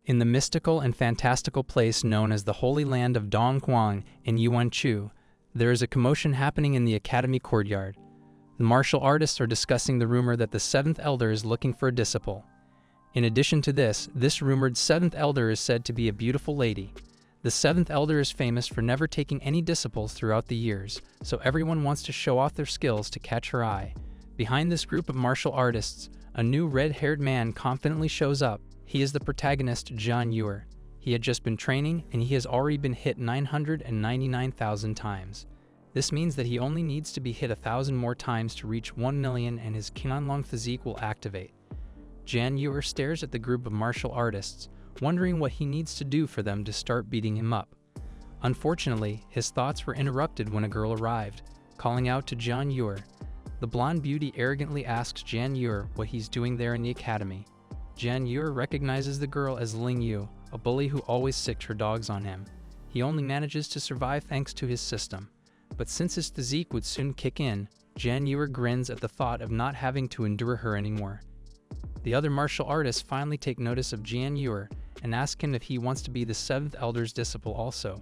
In the mystical and fantastical place known as the Holy Land of Dongguan in Yuanchu, there is a commotion happening in the academy courtyard. The martial artists are discussing the rumor that the seventh elder is looking for a disciple. In addition to this rumored seventh elder is said to be a beautiful lady. The seventh elder is famous for never taking any disciples throughout the years, so everyone wants to show off their skills to catch her eye. Behind this group of martial artists, a new red-haired man confidently shows up. He is the protagonist, Jian Yuer. He had just been training, and he has already been hit 999,000 times. This means that he only needs to be hit 1,000 more times to reach 1 million and his Qianlong physique will activate. Jian Yuer stares at the group of martial artists, wondering what he needs to do for them to start beating him up. Unfortunately, his thoughts were interrupted when a girl arrived, calling out to Jian Yuer. The blonde beauty arrogantly asks Jian Yuer what he's doing there in the academy. Jian Yuer recognizes the girl as Ling Yu, a bully who always sicked her dogs on him. He only manages to survive thanks to his system. But since his physique would soon kick in, Jian Yuer grins at the thought of not having to endure her anymore. The other martial artists finally take notice of Jian Yuer and ask him if he wants to be the seventh elder's disciple also.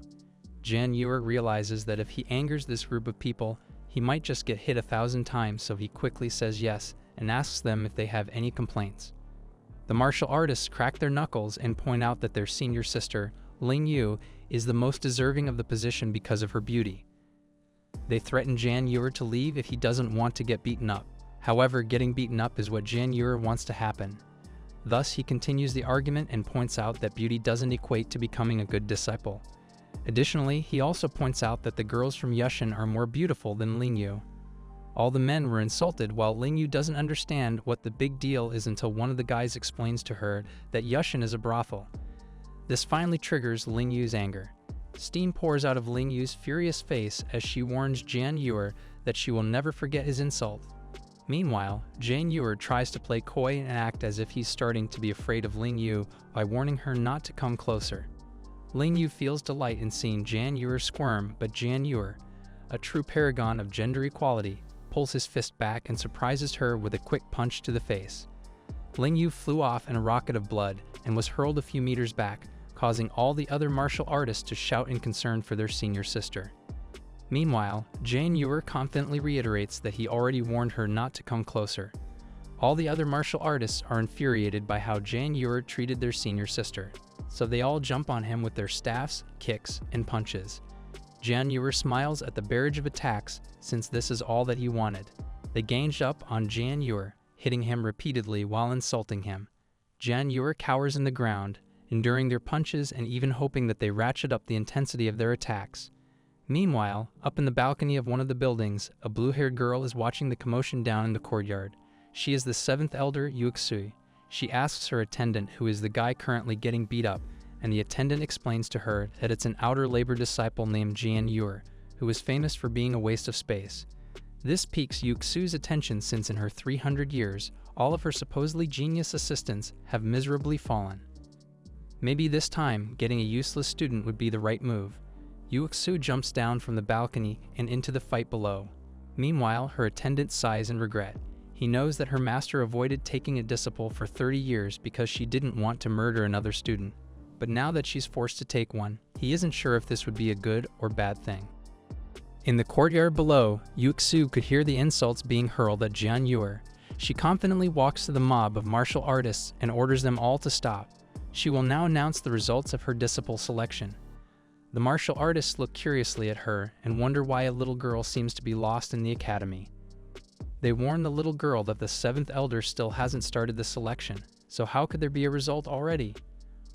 Jian Yuer realizes that if he angers this group of people, he might just get hit 1,000 times, so he quickly says yes and asks them if they have any complaints. The martial artists crack their knuckles and point out that their senior sister, Ling Yu, is the most deserving of the position because of her beauty. They threaten Jian Yuer to leave if he doesn't want to get beaten up. However, getting beaten up is what Jian Yuer wants to happen. Thus, he continues the argument and points out that beauty doesn't equate to becoming a good disciple. Additionally, he also points out that the girls from Yushin are more beautiful than Ling Yu. All the men were insulted while Ling Yu doesn't understand what the big deal is until one of the guys explains to her that Yushin is a brothel. This finally triggers Ling Yu's anger. Steam pours out of Ling Yu's furious face as she warns Jian Yuer that she will never forget his insult. Meanwhile, Jian Yuer tries to play coy and act as if he's starting to be afraid of Ling Yu by warning her not to come closer. Ling Yu feels delight in seeing Jian Yuer squirm, but Jian Yuer, a true paragon of gender equality, pulls his fist back and surprises her with a quick punch to the face. Ling Yu flew off in a rocket of blood and was hurled a few meters back, causing all the other martial artists to shout in concern for their senior sister. Meanwhile, Jian Yuer confidently reiterates that he already warned her not to come closer. All the other martial artists are infuriated by how Jian Yuer treated their senior sister, so they all jump on him with their staffs, kicks, and punches. Jian Yuer smiles at the barrage of attacks since this is all that he wanted. They ganged up on Jian Yuer, hitting him repeatedly while insulting him. Jian Yuer cowers in the ground, enduring their punches and even hoping that they ratchet up the intensity of their attacks. Meanwhile, up in the balcony of one of the buildings, a blue-haired girl is watching the commotion down in the courtyard. She is the seventh elder, Yuxui. She asks her attendant who is the guy currently getting beat up, and the attendant explains to her that it's an outer labor disciple named Jian Yuer, who is famous for being a waste of space. This piques Yuxu's attention since in her 300 years, all of her supposedly genius assistants have miserably fallen. Maybe this time, getting a useless student would be the right move. Yuxu jumps down from the balcony and into the fight below. Meanwhile, her attendant sighs in regret. He knows that her master avoided taking a disciple for 30 years because she didn't want to murder another student. But now that she's forced to take one, he isn't sure if this would be a good or bad thing. In the courtyard below, Yuxu could hear the insults being hurled at Jian Yuer. She confidently walks to the mob of martial artists and orders them all to stop. She will now announce the results of her disciple selection. The martial artists look curiously at her and wonder why a little girl seems to be lost in the academy. They warn the little girl that the seventh elder still hasn't started the selection, so how could there be a result already?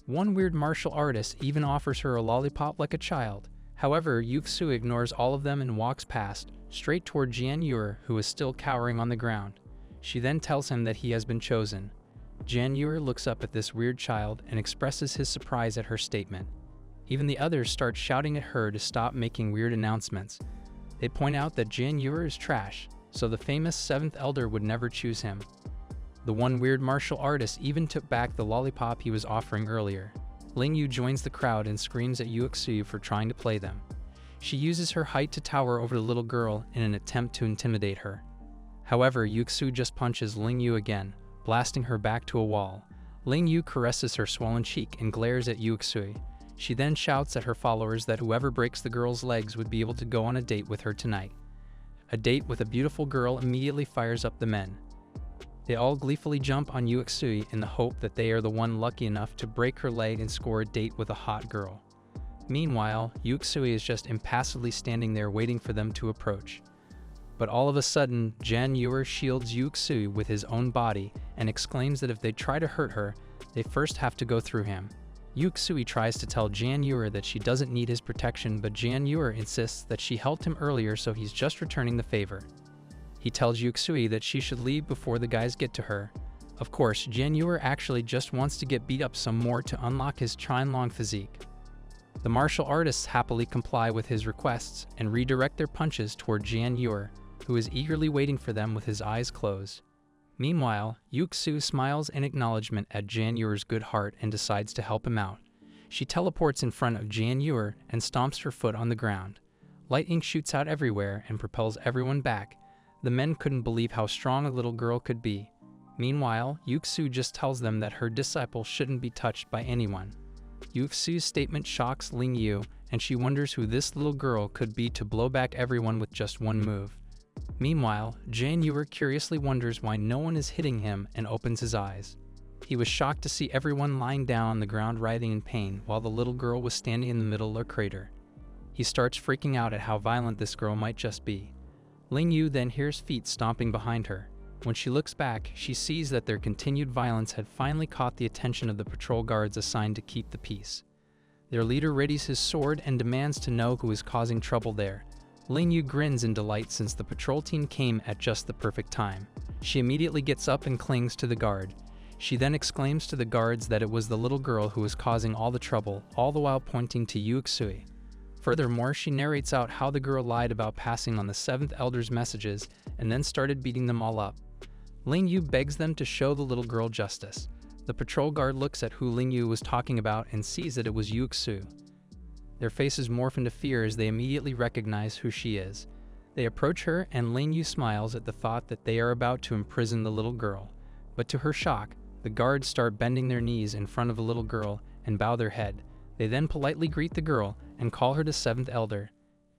One weird martial artist even offers her a lollipop like a child. However, Yuxu ignores all of them and walks past, straight toward Jian Yuer, who is still cowering on the ground. She then tells him that he has been chosen. Jian Yuer looks up at this weird child and expresses his surprise at her statement. Even the others start shouting at her to stop making weird announcements. They point out that Jian Yuer is trash, so the famous seventh elder would never choose him. The one weird martial artist even took back the lollipop he was offering earlier. Ling Yu joins the crowd and screams at Yuxu for trying to play them. She uses her height to tower over the little girl in an attempt to intimidate her. However, Yuxu just punches Ling Yu again, blasting her back to a wall. Ling Yu caresses her swollen cheek and glares at Yuxui. She then shouts at her followers that whoever breaks the girl's legs would be able to go on a date with her tonight. A date with a beautiful girl immediately fires up the men. They all gleefully jump on Yuxui in the hope that they are the one lucky enough to break her leg and score a date with a hot girl. Meanwhile, Yuxui is just impassively standing there waiting for them to approach. But all of a sudden, Jan Yuer shields Yuxui with his own body and exclaims that if they try to hurt her, they first have to go through him. Yuxui tries to tell Jan Yuer that she doesn't need his protection, but Jan Yuer insists that she helped him earlier, so he's just returning the favor. He tells Yuxui that she should leave before the guys get to her. Of course, Jan Yuer actually just wants to get beat up some more to unlock his Chinlong physique. The martial artists happily comply with his requests and redirect their punches toward Jan Yuer, who is eagerly waiting for them with his eyes closed. Meanwhile, Yuxu smiles in acknowledgement at Jan Yuer's good heart and decides to help him out. She teleports in front of Jan Yuer and stomps her foot on the ground. Lightning shoots out everywhere and propels everyone back. The men couldn't believe how strong a little girl could be. Meanwhile, Yuxu just tells them that her disciple shouldn't be touched by anyone. Yuxu's statement shocks Ling Yu, and she wonders who this little girl could be to blow back everyone with just one move. Meanwhile, Jan Yuer curiously wonders why no one is hitting him and opens his eyes. He was shocked to see everyone lying down on the ground writhing in pain while the little girl was standing in the middle of a crater. He starts freaking out at how violent this girl might just be. Ling Yu then hears feet stomping behind her. When she looks back, she sees that their continued violence had finally caught the attention of the patrol guards assigned to keep the peace. Their leader readies his sword and demands to know who is causing trouble there. Ling Yu grins in delight since the patrol team came at just the perfect time. She immediately gets up and clings to the guard. She then exclaims to the guards that it was the little girl who was causing all the trouble, all the while pointing to Yuxui. Furthermore, she narrates out how the girl lied about passing on the 7th Elder's messages and then started beating them all up. Ling Yu begs them to show the little girl justice. The patrol guard looks at who Ling Yu was talking about and sees that it was Yuxu. Their faces morph into fear as they immediately recognize who she is. They approach her and Ling Yu smiles at the thought that they are about to imprison the little girl. But to her shock, the guards start bending their knees in front of the little girl and bow their head. They then politely greet the girl and call her the 7th Elder.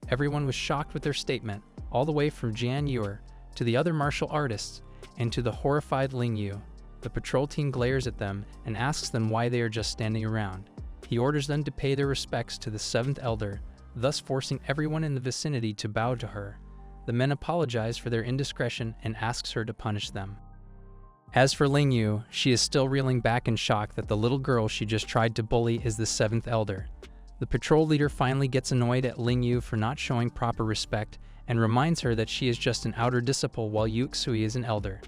Everyone was shocked with their statement, all the way from Jan Yuer to the other martial artists and to the horrified Ling Yu. The patrol team glares at them and asks them why they are just standing around. He orders them to pay their respects to the 7th Elder, thus forcing everyone in the vicinity to bow to her. The men apologize for their indiscretion and asks her to punish them. As for Ling Yu, she is still reeling back in shock that the little girl she just tried to bully is the 7th Elder. The patrol leader finally gets annoyed at Ling Yu for not showing proper respect and reminds her that she is just an outer disciple while Yuxui is an elder.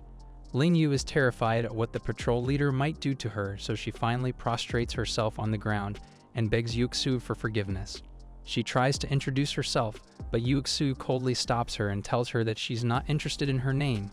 Ling Yu is terrified at what the patrol leader might do to her, so she finally prostrates herself on the ground and begs Yuxu for forgiveness. She tries to introduce herself, but Yuxu coldly stops her and tells her that she's not interested in her name.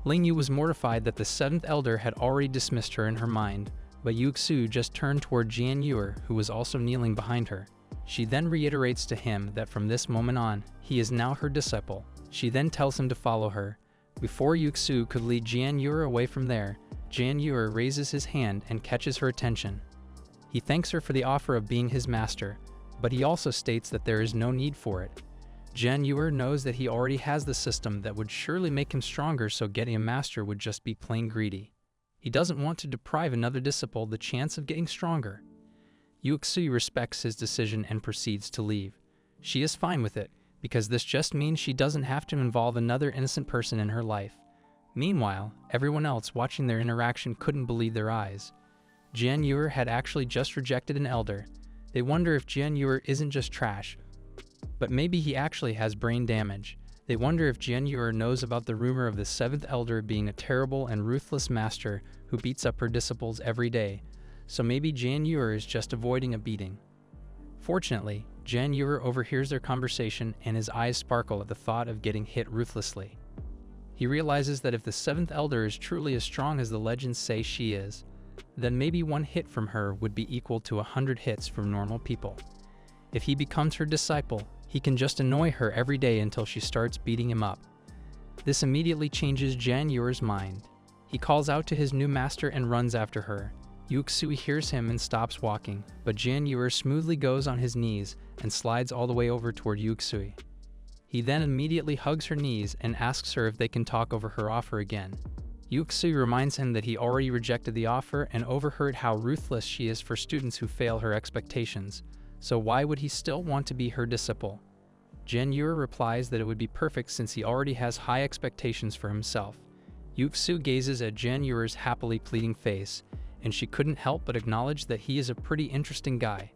Ling Yu was mortified that the 7th Elder had already dismissed her in her mind, but Yuxu just turned toward Jan Yuer, who was also kneeling behind her. She then reiterates to him that from this moment on, he is now her disciple. She then tells him to follow her. Before Yuxu could lead Jan Yuer away from there, Jan Yuer raises his hand and catches her attention. He thanks her for the offer of being his master, but he also states that there is no need for it. Jan Yuer knows that he already has the system that would surely make him stronger, so getting a master would just be plain greedy. He doesn't want to deprive another disciple the chance of getting stronger. Yuxu respects his decision and proceeds to leave. She is fine with it, because this just means she doesn't have to involve another innocent person in her life. Meanwhile, everyone else watching their interaction couldn't believe their eyes. Jan Yuer had actually just rejected an elder. They wonder if Jan Yuer isn't just trash, but maybe he actually has brain damage. They wonder if Jan Yuer knows about the rumor of the 7th Elder being a terrible and ruthless master who beats up her disciples every day, so maybe Jan Yuer is just avoiding a beating. Fortunately, Jan Yuer overhears their conversation and his eyes sparkle at the thought of getting hit ruthlessly. He realizes that if the 7th Elder is truly as strong as the legends say she is, then maybe one hit from her would be equal to 100 hits from normal people. If he becomes her disciple, he can just annoy her every day until she starts beating him up. This immediately changes Jan Yuer's mind. He calls out to his new master and runs after her. Yuxui hears him and stops walking, but Jian Yuer smoothly goes on his knees and slides all the way over toward Yuxui. He then immediately hugs her knees and asks her if they can talk over her offer again. Yuxui reminds him that he already rejected the offer and overheard how ruthless she is for students who fail her expectations, so why would he still want to be her disciple? Jian Yuer replies that it would be perfect since he already has high expectations for himself. Yuxui gazes at Jian Yuer's happily pleading face, and she couldn't help but acknowledge that he is a pretty interesting guy.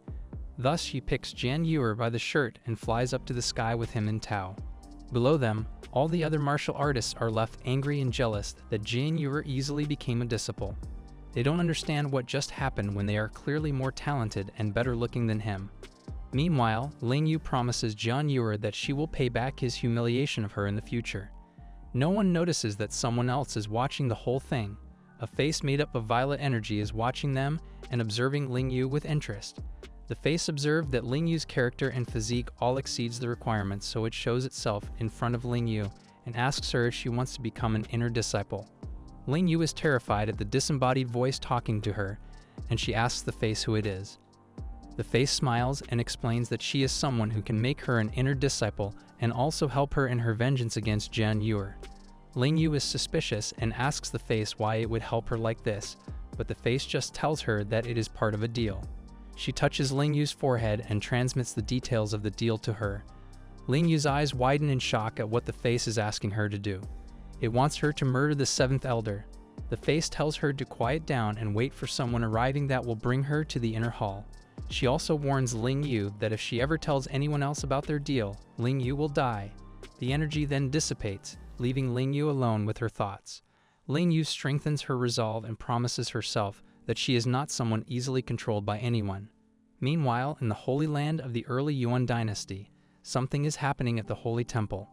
Thus, she picks Jian Yuer by the shirt and flies up to the sky with him in tow. Below them, all the other martial artists are left angry and jealous that Jian Yuer easily became a disciple. They don't understand what just happened when they are clearly more talented and better looking than him. Meanwhile, Ling Yu promises Jian Yuer that she will pay back his humiliation of her in the future. No one notices that someone else is watching the whole thing. A face made up of violet energy is watching them and observing Ling Yu with interest. The face observed that Ling Yu's character and physique all exceeds the requirements, so it shows itself in front of Ling Yu and asks her if she wants to become an inner disciple. Ling Yu is terrified at the disembodied voice talking to her, and she asks the face who it is. The face smiles and explains that she is someone who can make her an inner disciple and also help her in her vengeance against Jian Yuer. Ling Yu is suspicious and asks the face why it would help her like this, but the face just tells her that it is part of a deal. She touches Ling Yu's forehead and transmits the details of the deal to her. Ling Yu's eyes widen in shock at what the face is asking her to do. It wants her to murder the seventh elder. The face tells her to quiet down and wait for someone arriving that will bring her to the inner hall. She also warns Ling Yu that if she ever tells anyone else about their deal, Ling Yu will die. The energy then dissipates, leaving Ling Yu alone with her thoughts. Ling Yu strengthens her resolve and promises herself that she is not someone easily controlled by anyone. Meanwhile, in the Holy Land of the early Yuan dynasty, something is happening at the Holy Temple.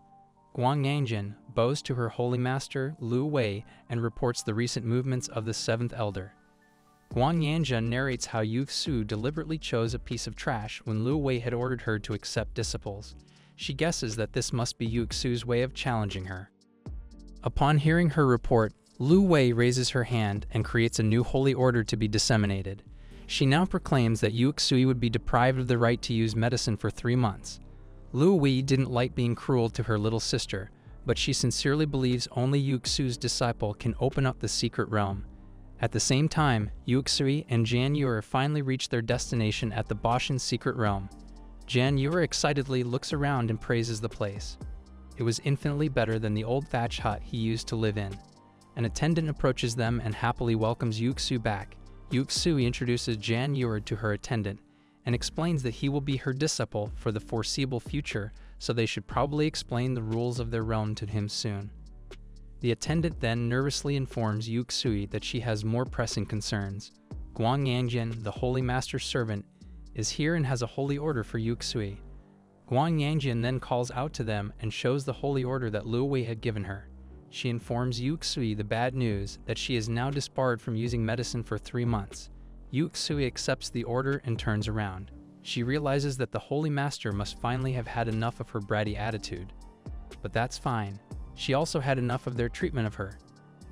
Guang Yangjin bows to her holy master, Lu Wei, and reports the recent movements of the seventh elder. Guang Yangjin narrates how Yuxui deliberately chose a piece of trash when Lu Wei had ordered her to accept disciples. She guesses that this must be Yuxui's way of challenging her. Upon hearing her report, Lu Wei raises her hand and creates a new holy order to be disseminated. She now proclaims that Yuxui would be deprived of the right to use medicine for 3 months. Lu Wei didn't like being cruel to her little sister, but she sincerely believes only Yuxui's disciple can open up the secret realm. At the same time, Yuxui and Jian Yuer finally reach their destination at the Boshan secret realm. Jian Yuer excitedly looks around and praises the place. It was infinitely better than the old thatch hut he used to live in. An attendant approaches them and happily welcomes Yuxui back. Yuxui introduces Jian Yuer to her attendant and explains that he will be her disciple for the foreseeable future, so they should probably explain the rules of their realm to him soon. The attendant then nervously informs Yuxui that she has more pressing concerns. Guang Yangjin, the Holy Master's servant, is here and has a holy order for Yuxui. Guang Yangjin then calls out to them and shows the holy order that Lu Wei had given her. She informs Yuxui the bad news that she is now disbarred from using medicine for 3 months. Yuxui accepts the order and turns around. She realizes that the Holy Master must finally have had enough of her bratty attitude. But that's fine. She also had enough of their treatment of her.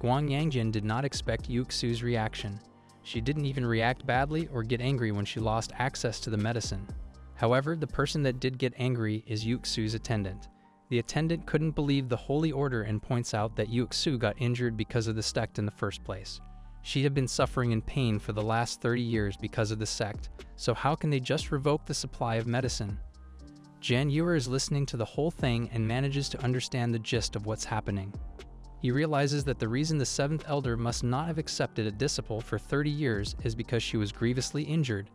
Guang Yangjin did not expect Yuxui's reaction. She didn't even react badly or get angry when she lost access to the medicine. However, the person that did get angry is Yuxui's attendant. The attendant couldn't believe the holy order and points out that Yuxui got injured because of the sect in the first place. She had been suffering in pain for the last 30 years because of the sect, so how can they just revoke the supply of medicine? Jian Yuer is listening to the whole thing and manages to understand the gist of what's happening. He realizes that the reason the seventh elder must not have accepted a disciple for 30 years is because she was grievously injured.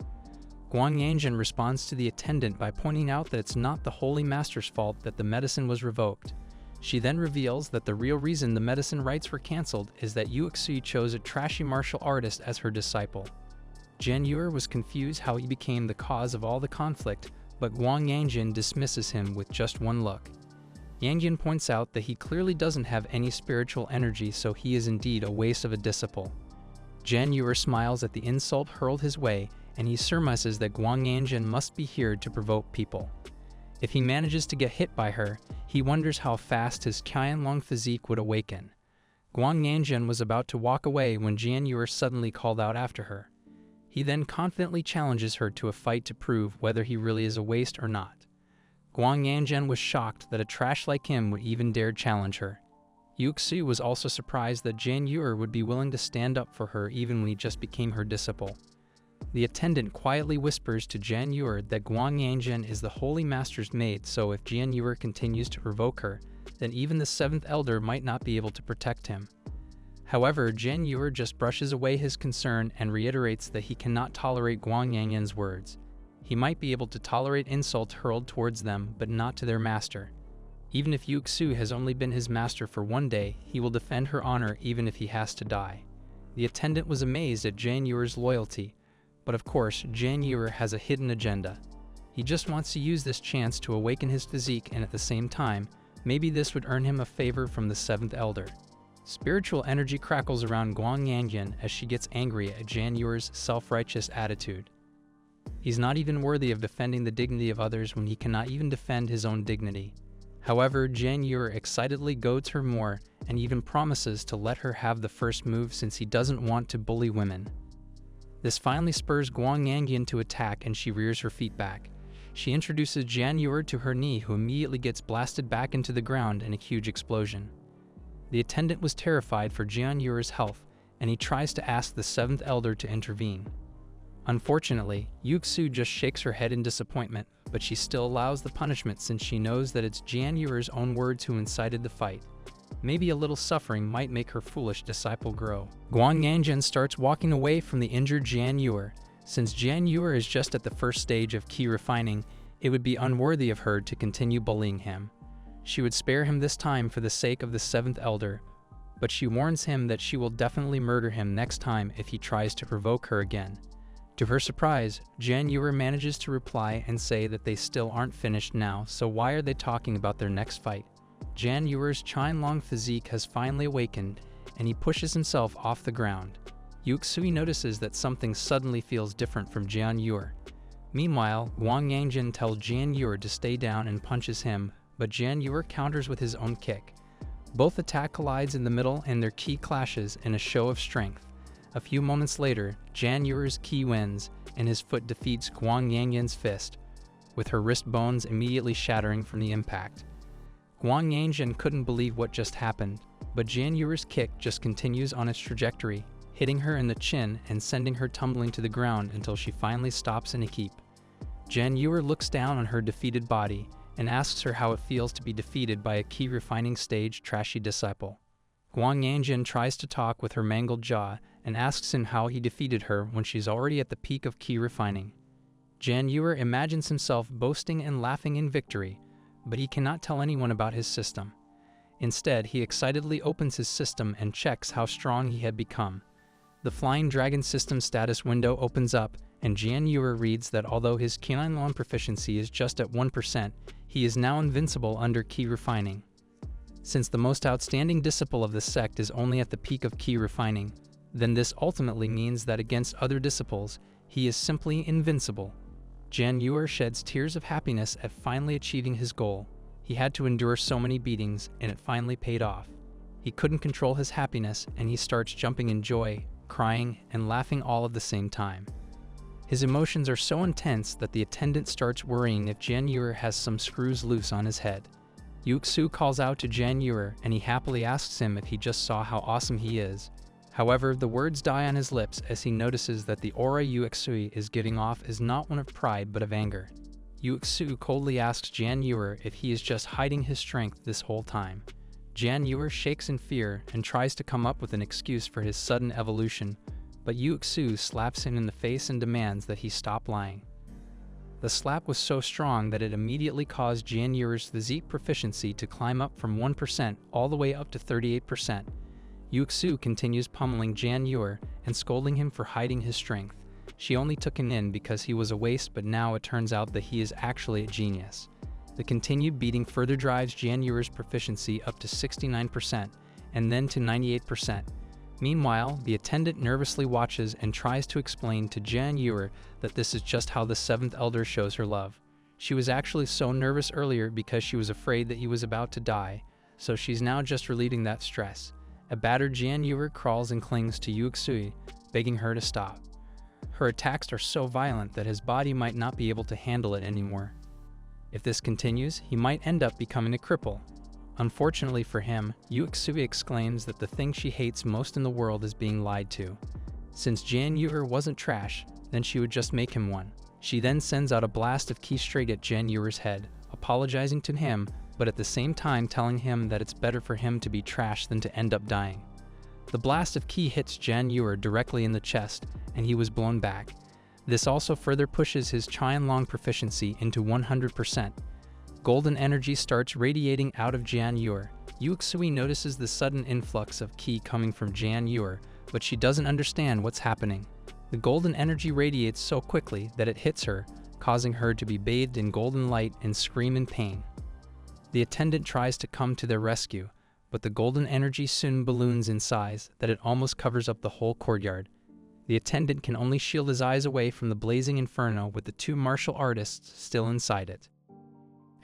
Guang Yangjin responds to the attendant by pointing out that it's not the Holy Master's fault that the medicine was revoked. She then reveals that the real reason the medicine rights were cancelled is that Yuxui chose a trashy martial artist as her disciple. Jian Yuer was confused how he became the cause of all the conflict, but Guang Yangjin dismisses him with just one look. Yangjin points out that he clearly doesn't have any spiritual energy, so he is indeed a waste of a disciple. Jian Yuer smiles at the insult hurled his way, and he surmises that Guang Yangjin must be here to provoke people. If he manages to get hit by her, he wonders how fast his Qianlong physique would awaken. Guang Yangjin was about to walk away when Jian Yuer suddenly called out after her. He then confidently challenges her to a fight to prove whether he really is a waste or not. Guang Yanzhen was shocked that a trash like him would even dare challenge her. Yuxu was also surprised that Jian Yue would be willing to stand up for her even when he just became her disciple. The attendant quietly whispers to Jian Yue that Guang Yanzhen is the Holy Master's maid, so if Jian Yue continues to provoke her, then even the seventh elder might not be able to protect him. However, Jian Yue just brushes away his concern and reiterates that he cannot tolerate Guang Yanzhen's words. He might be able to tolerate insults hurled towards them, but not to their master. Even if Yuxu has only been his master for one day, he will defend her honor even if he has to die. The attendant was amazed at Jian Yue's loyalty, but of course, Jian Yue has a hidden agenda. He just wants to use this chance to awaken his physique, and at the same time, maybe this would earn him a favor from the seventh elder. Spiritual energy crackles around Guang Yanzhen as she gets angry at Jian Yue's self-righteous attitude. He's not even worthy of defending the dignity of others when he cannot even defend his own dignity. However, Jian Yue excitedly goads her more and even promises to let her have the first move since he doesn't want to bully women. This finally spurs Guang Yanzhen to attack and she rears her feet back. She introduces Jian Yue to her knee, who immediately gets blasted back into the ground in a huge explosion. The attendant was terrified for Jian Yue's health, and he tries to ask the seventh elder to intervene. Unfortunately, Yuxu just shakes her head in disappointment, but she still allows the punishment since she knows that it's Jian Yue's own words who incited the fight. Maybe a little suffering might make her foolish disciple grow. Guang Yanzhen starts walking away from the injured Jian Yue. Since Jian Yue is just at the first stage of ki refining, it would be unworthy of her to continue bullying him. She would spare him this time for the sake of the seventh elder, but she warns him that she will definitely murder him next time if he tries to provoke her again. To her surprise, Jian Yue manages to reply and say that they still aren't finished now, so why are they talking about their next fight? Jian Yue's Qianlong physique has finally awakened, and he pushes himself off the ground. Yuxu notices that something suddenly feels different from Jian Yue. Meanwhile, Guang Yanzhen tells Jian Yue to stay down and punches him, but Jian Yue counters with his own kick. Both attack collides in the middle and their ki clashes in a show of strength. A few moments later, Jian Yue's ki wins, and his foot defeats Guang Yanzhen's fist, with her wrist bones immediately shattering from the impact. Guang Yanzhen couldn't believe what just happened, but Jian Yue's kick just continues on its trajectory, hitting her in the chin and sending her tumbling to the ground until she finally stops in a heap. Jian Yue looks down on her defeated body and asks her how it feels to be defeated by a ki refining stage trashy disciple. Guang Yanzhen tries to talk with her mangled jaw and asks him how he defeated her when she's already at the peak of ki refining. Jian Yue imagines himself boasting and laughing in victory, but he cannot tell anyone about his system. Instead, he excitedly opens his system and checks how strong he had become. The Flying Dragon system status window opens up, and Jian Yue reads that although his Qianlong proficiency is just at 1%, he is now invincible under ki refining. Since the most outstanding disciple of the sect is only at the peak of ki refining, then this ultimately means that against other disciples, he is simply invincible. Jian Yue sheds tears of happiness at finally achieving his goal. He had to endure so many beatings, and it finally paid off. He couldn't control his happiness, and he starts jumping in joy, crying, and laughing all at the same time. His emotions are so intense that the attendant starts worrying if Jian Yue has some screws loose on his head. Yuxu calls out to Jian Yue, and he happily asks him if he just saw how awesome he is. However, the words die on his lips as he notices that the aura Yuxu is giving off is not one of pride but of anger. Yuxu coldly asks Jian Yue if he is just hiding his strength this whole time. Jian Yue shakes in fear and tries to come up with an excuse for his sudden evolution, but Yuxu slaps him in the face and demands that he stop lying. The slap was so strong that it immediately caused Jian Yue's physique proficiency to climb up from 1% all the way up to 38%. Yuxu continues pummeling Jian Yue and scolding him for hiding his strength. She only took him in because he was a waste, but now it turns out that he is actually a genius. The continued beating further drives Jian Yue's proficiency up to 69% and then to 98%. Meanwhile, the attendant nervously watches and tries to explain to Jian Yue that this is just how the seventh elder shows her love. She was actually so nervous earlier because she was afraid that he was about to die, so she's now just relieving that stress. A battered Jian Yue crawls and clings to Yuxu, begging her to stop. Her attacks are so violent that his body might not be able to handle it anymore. If this continues, he might end up becoming a cripple. Unfortunately for him, Yuxui exclaims that the thing she hates most in the world is being lied to. Since Jan Yuer wasn't trash, then she would just make him one. She then sends out a blast of ki straight at Jan Yuer's head, apologizing to him, but at the same time telling him that it's better for him to be trash than to end up dying. The blast of ki hits Jan Yuer directly in the chest, and he was blown back. This also further pushes his Qianlong proficiency into 100%. Golden energy starts radiating out of Jan Yuer. Yuxui notices the sudden influx of ki coming from Jan Yuer, but she doesn't understand what's happening. The golden energy radiates so quickly that it hits her, causing her to be bathed in golden light and scream in pain. The attendant tries to come to their rescue, but the golden energy soon balloons in size that it almost covers up the whole courtyard. The attendant can only shield his eyes away from the blazing inferno with the two martial artists still inside it.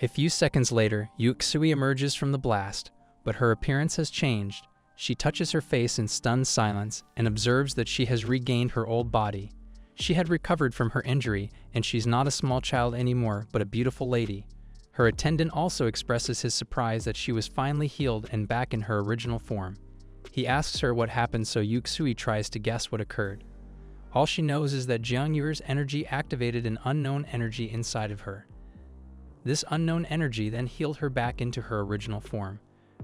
A few seconds later, Yuxui emerges from the blast, but her appearance has changed. She touches her face in stunned silence and observes that she has regained her old body. She had recovered from her injury, and she's not a small child anymore, but a beautiful lady. Her attendant also expresses his surprise that she was finally healed and back in her original form. He asks her what happened, so Yuxui tries to guess what occurred. All she knows is that Jiang Yuer's energy activated an unknown energy inside of her. This unknown energy then healed her back into her original form.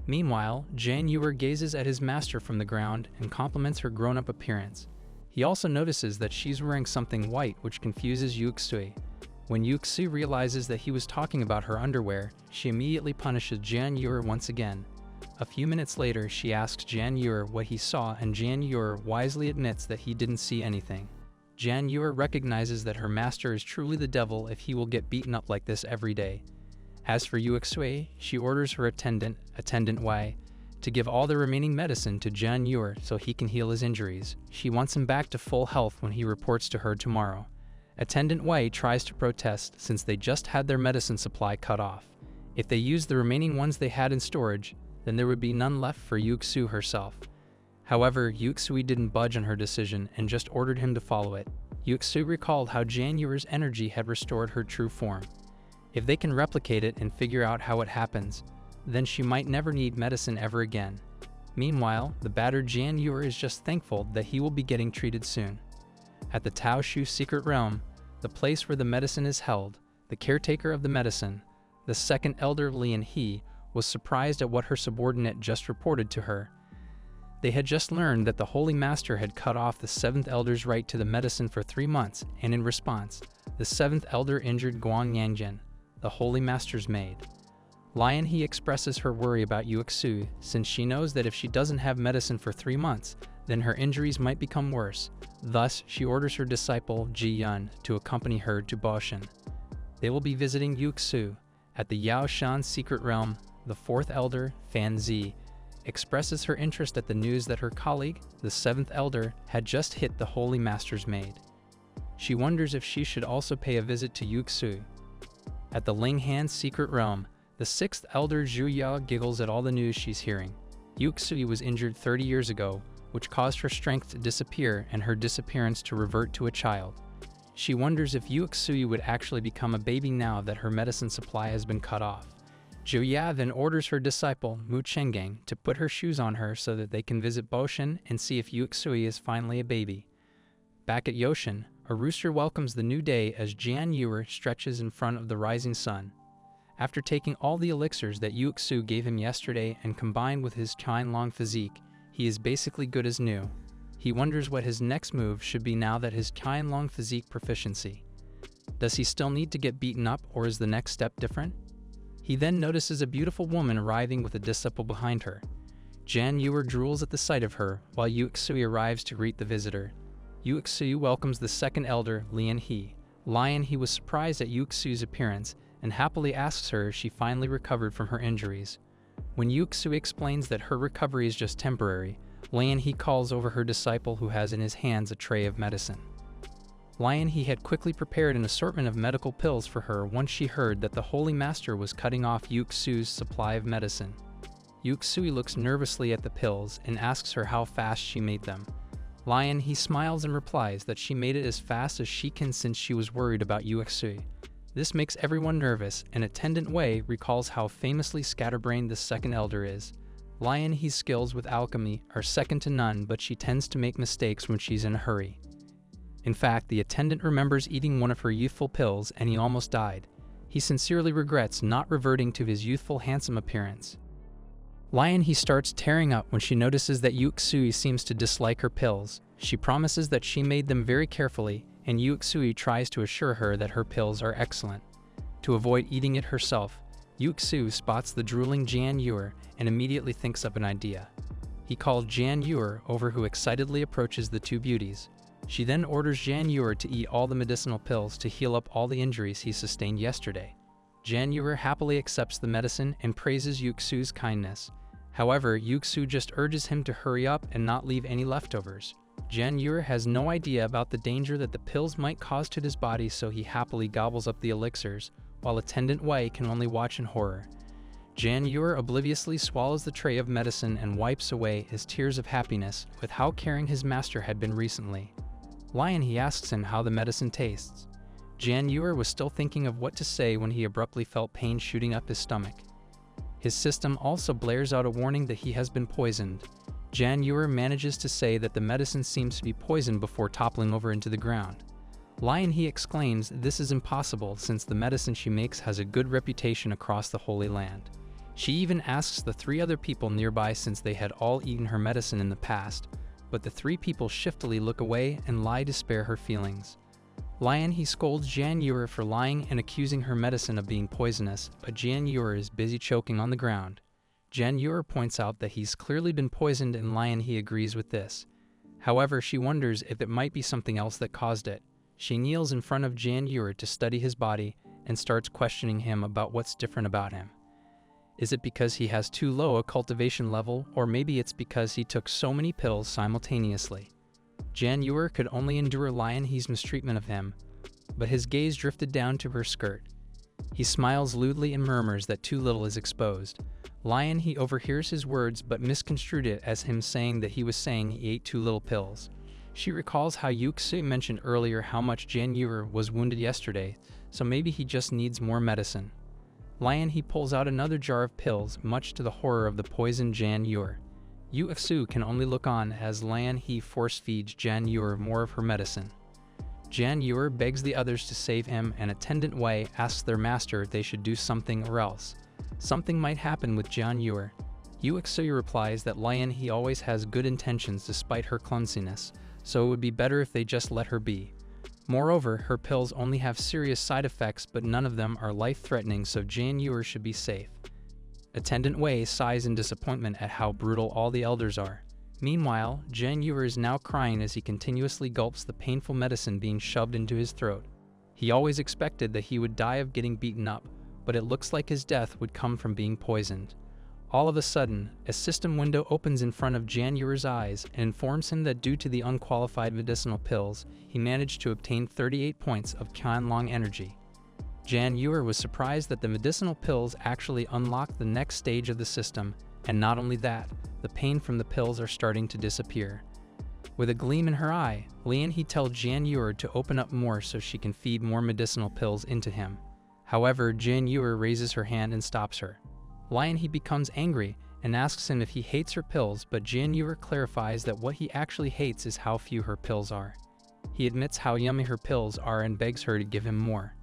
Meanwhile, Jiang Yuer gazes at his master from the ground and compliments her grown-up appearance. He also notices that she's wearing something white, which confuses Yuxui. When Yuxui realizes that he was talking about her underwear, she immediately punishes Jiang Yuer once again. A few minutes later, she asks Jiang Yuer what he saw, and Jiang Yuer wisely admits that he didn't see anything. Jiang Yuer recognizes that her master is truly the devil if he will get beaten up like this every day. As for Yuxui, she orders her attendant, Attendant Wei, to give all the remaining medicine to Jiang Yuer so he can heal his injuries. She wants him back to full health when he reports to her tomorrow. Attendant Wei tries to protest since they just had their medicine supply cut off. If they used the remaining ones they had in storage, then there would be none left for Yuxui herself. However, Yuxui didn't budge on her decision and just ordered him to follow it. Yuxui recalled how Jiang Yuer's energy had restored her true form. If they can replicate it and figure out how it happens, then she might never need medicine ever again. Meanwhile, the battered Jiang Yuer is just thankful that he will be getting treated soon. At the Tao Shu secret realm, the place where the medicine is held, the caretaker of the medicine, the second elder Lian He, was surprised at what her subordinate just reported to her. They had just learned that the Holy Master had cut off the seventh elder's right to the medicine for 3 months, and in response, the seventh elder injured Guang Yanjian, the Holy Master's maid. Lian He expresses her worry about Yuxui since she knows that if she doesn't have medicine for 3 months, then her injuries might become worse. Thus, she orders her disciple Ji Yun to accompany her to Baoshan. They will be visiting Yuxui. At the Yaoshan secret realm, the fourth elder, Fan Zi, expresses her interest at the news that her colleague, the seventh elder, had just hit the Holy Master's maid. She wonders if she should also pay a visit to Yuxui. At the Linghan secret realm, the sixth elder Zhu Ya giggles at all the news she's hearing. Yuxui was injured 30 years ago, which caused her strength to disappear and her disappearance to revert to a child. She wonders if Yuxui would actually become a baby now that her medicine supply has been cut off. Zhu Ya then orders her disciple, Mu Chenggang, to put her shoes on her so that they can visit Baoshan and see if Yuxui is finally a baby. Back at Yoshan, a rooster welcomes the new day as Jiang Yuer stretches in front of the rising sun. After taking all the elixirs that Yuxui gave him yesterday and combined with his Qianlong physique, he is basically good as new. He wonders what his next move should be now that his Qianlong physique proficiency. Does he still need to get beaten up, or is the next step different? He then notices a beautiful woman arriving with a disciple behind her. Jiang Yuer drools at the sight of her, while Yuxui arrives to greet the visitor. Yuxui welcomes the second elder, Lian He. Lian He was surprised at Yuxui's appearance and happily asks her if she finally recovered from her injuries. When Yuxui explains that her recovery is just temporary, Lian He calls over her disciple who has in his hands a tray of medicine. Lian He had quickly prepared an assortment of medical pills for her once she heard that the Holy Master was cutting off Yuxui's supply of medicine. Yuxui looks nervously at the pills and asks her how fast she made them. Lion, he smiles and replies that she made it as fast as she can since she was worried about Yuxui. This makes everyone nervous, and Attendant Wei recalls how famously scatterbrained the second elder is. Lion He's skills with alchemy are second to none, but she tends to make mistakes when she's in a hurry. In fact, the attendant remembers eating one of her youthful pills and he almost died. He sincerely regrets not reverting to his youthful, handsome appearance. Lion He starts tearing up when she notices that Yuxui seems to dislike her pills. She promises that she made them very carefully, and Yuxui tries to assure her that her pills are excellent. To avoid eating it herself, Yuxu spots the drooling Jian Yuer and immediately thinks up an idea. He calls Jian Yuer over, who excitedly approaches the two beauties. She then orders Jian Yuer to eat all the medicinal pills to heal up all the injuries he sustained yesterday. Jian Yuer happily accepts the medicine and praises Yuxu's kindness. However, Yuxu just urges him to hurry up and not leave any leftovers. Jian Yuer has no idea about the danger that the pills might cause to his body, so he happily gobbles up the elixirs, while Attendant Wei can only watch in horror. Jian Yuer obliviously swallows the tray of medicine and wipes away his tears of happiness with how caring his master had been recently. Lion He asks him how the medicine tastes. Jian Yuer was still thinking of what to say when he abruptly felt pain shooting up his stomach. His system also blares out a warning that he has been poisoned. Jian Yuer manages to say that the medicine seems to be poisoned before toppling over into the ground. Lion He exclaims this is impossible since the medicine she makes has a good reputation across the Holy Land. She even asks the three other people nearby since they had all eaten her medicine in the past, but the three people shiftily look away and lie to spare her feelings. Lion He scolds Jian Yuer for lying and accusing her medicine of being poisonous, but Jian Yuer is busy choking on the ground. Jian Yuer points out that he's clearly been poisoned and Lion He agrees with this. However, she wonders if it might be something else that caused it. She kneels in front of Jian Yuer to study his body and starts questioning him about what's different about him. Is it because he has too low a cultivation level, or maybe it's because he took so many pills simultaneously? Jian Yuer could only endure Lion He's mistreatment of him, but his gaze drifted down to her skirt. He smiles lewdly and murmurs that too little is exposed. Lion He overhears his words but misconstrued it as him saying that he was saying he ate too little pills. She recalls how Yuxi mentioned earlier how much Jian Yuer was wounded yesterday, so maybe he just needs more medicine. Lion He pulls out another jar of pills, much to the horror of the poisoned Jian Yuer. Yuxu can only look on as Lion He force-feeds Jian Yuer more of her medicine. Jian Yuer begs the others to save him, and Attendant Wei asks their master if they should do something or else. Something might happen with Jian Yuer. Yuxu replies that Lion He always has good intentions despite her clumsiness, so it would be better if they just let her be. Moreover, her pills only have serious side effects, but none of them are life-threatening, so Jian Yuer should be safe. Attendant Wei sighs in disappointment at how brutal all the elders are. Meanwhile, Jian Yuer is now crying as he continuously gulps the painful medicine being shoved into his throat. He always expected that he would die of getting beaten up, but it looks like his death would come from being poisoned. All of a sudden, a system window opens in front of Jian Yuer's eyes and informs him that due to the unqualified medicinal pills, he managed to obtain 38 points of Qianlong energy. Jian Yuer was surprised that the medicinal pills actually unlocked the next stage of the system, and not only that, the pain from the pills are starting to disappear. With a gleam in her eye, Lian He tells Jian Yuer to open up more so she can feed more medicinal pills into him. However, Jian Yuer raises her hand and stops her. Lion He becomes angry and asks him if he hates her pills, but Jian Yuer clarifies that what he actually hates is how few her pills are. He admits how yummy her pills are and begs her to give him more.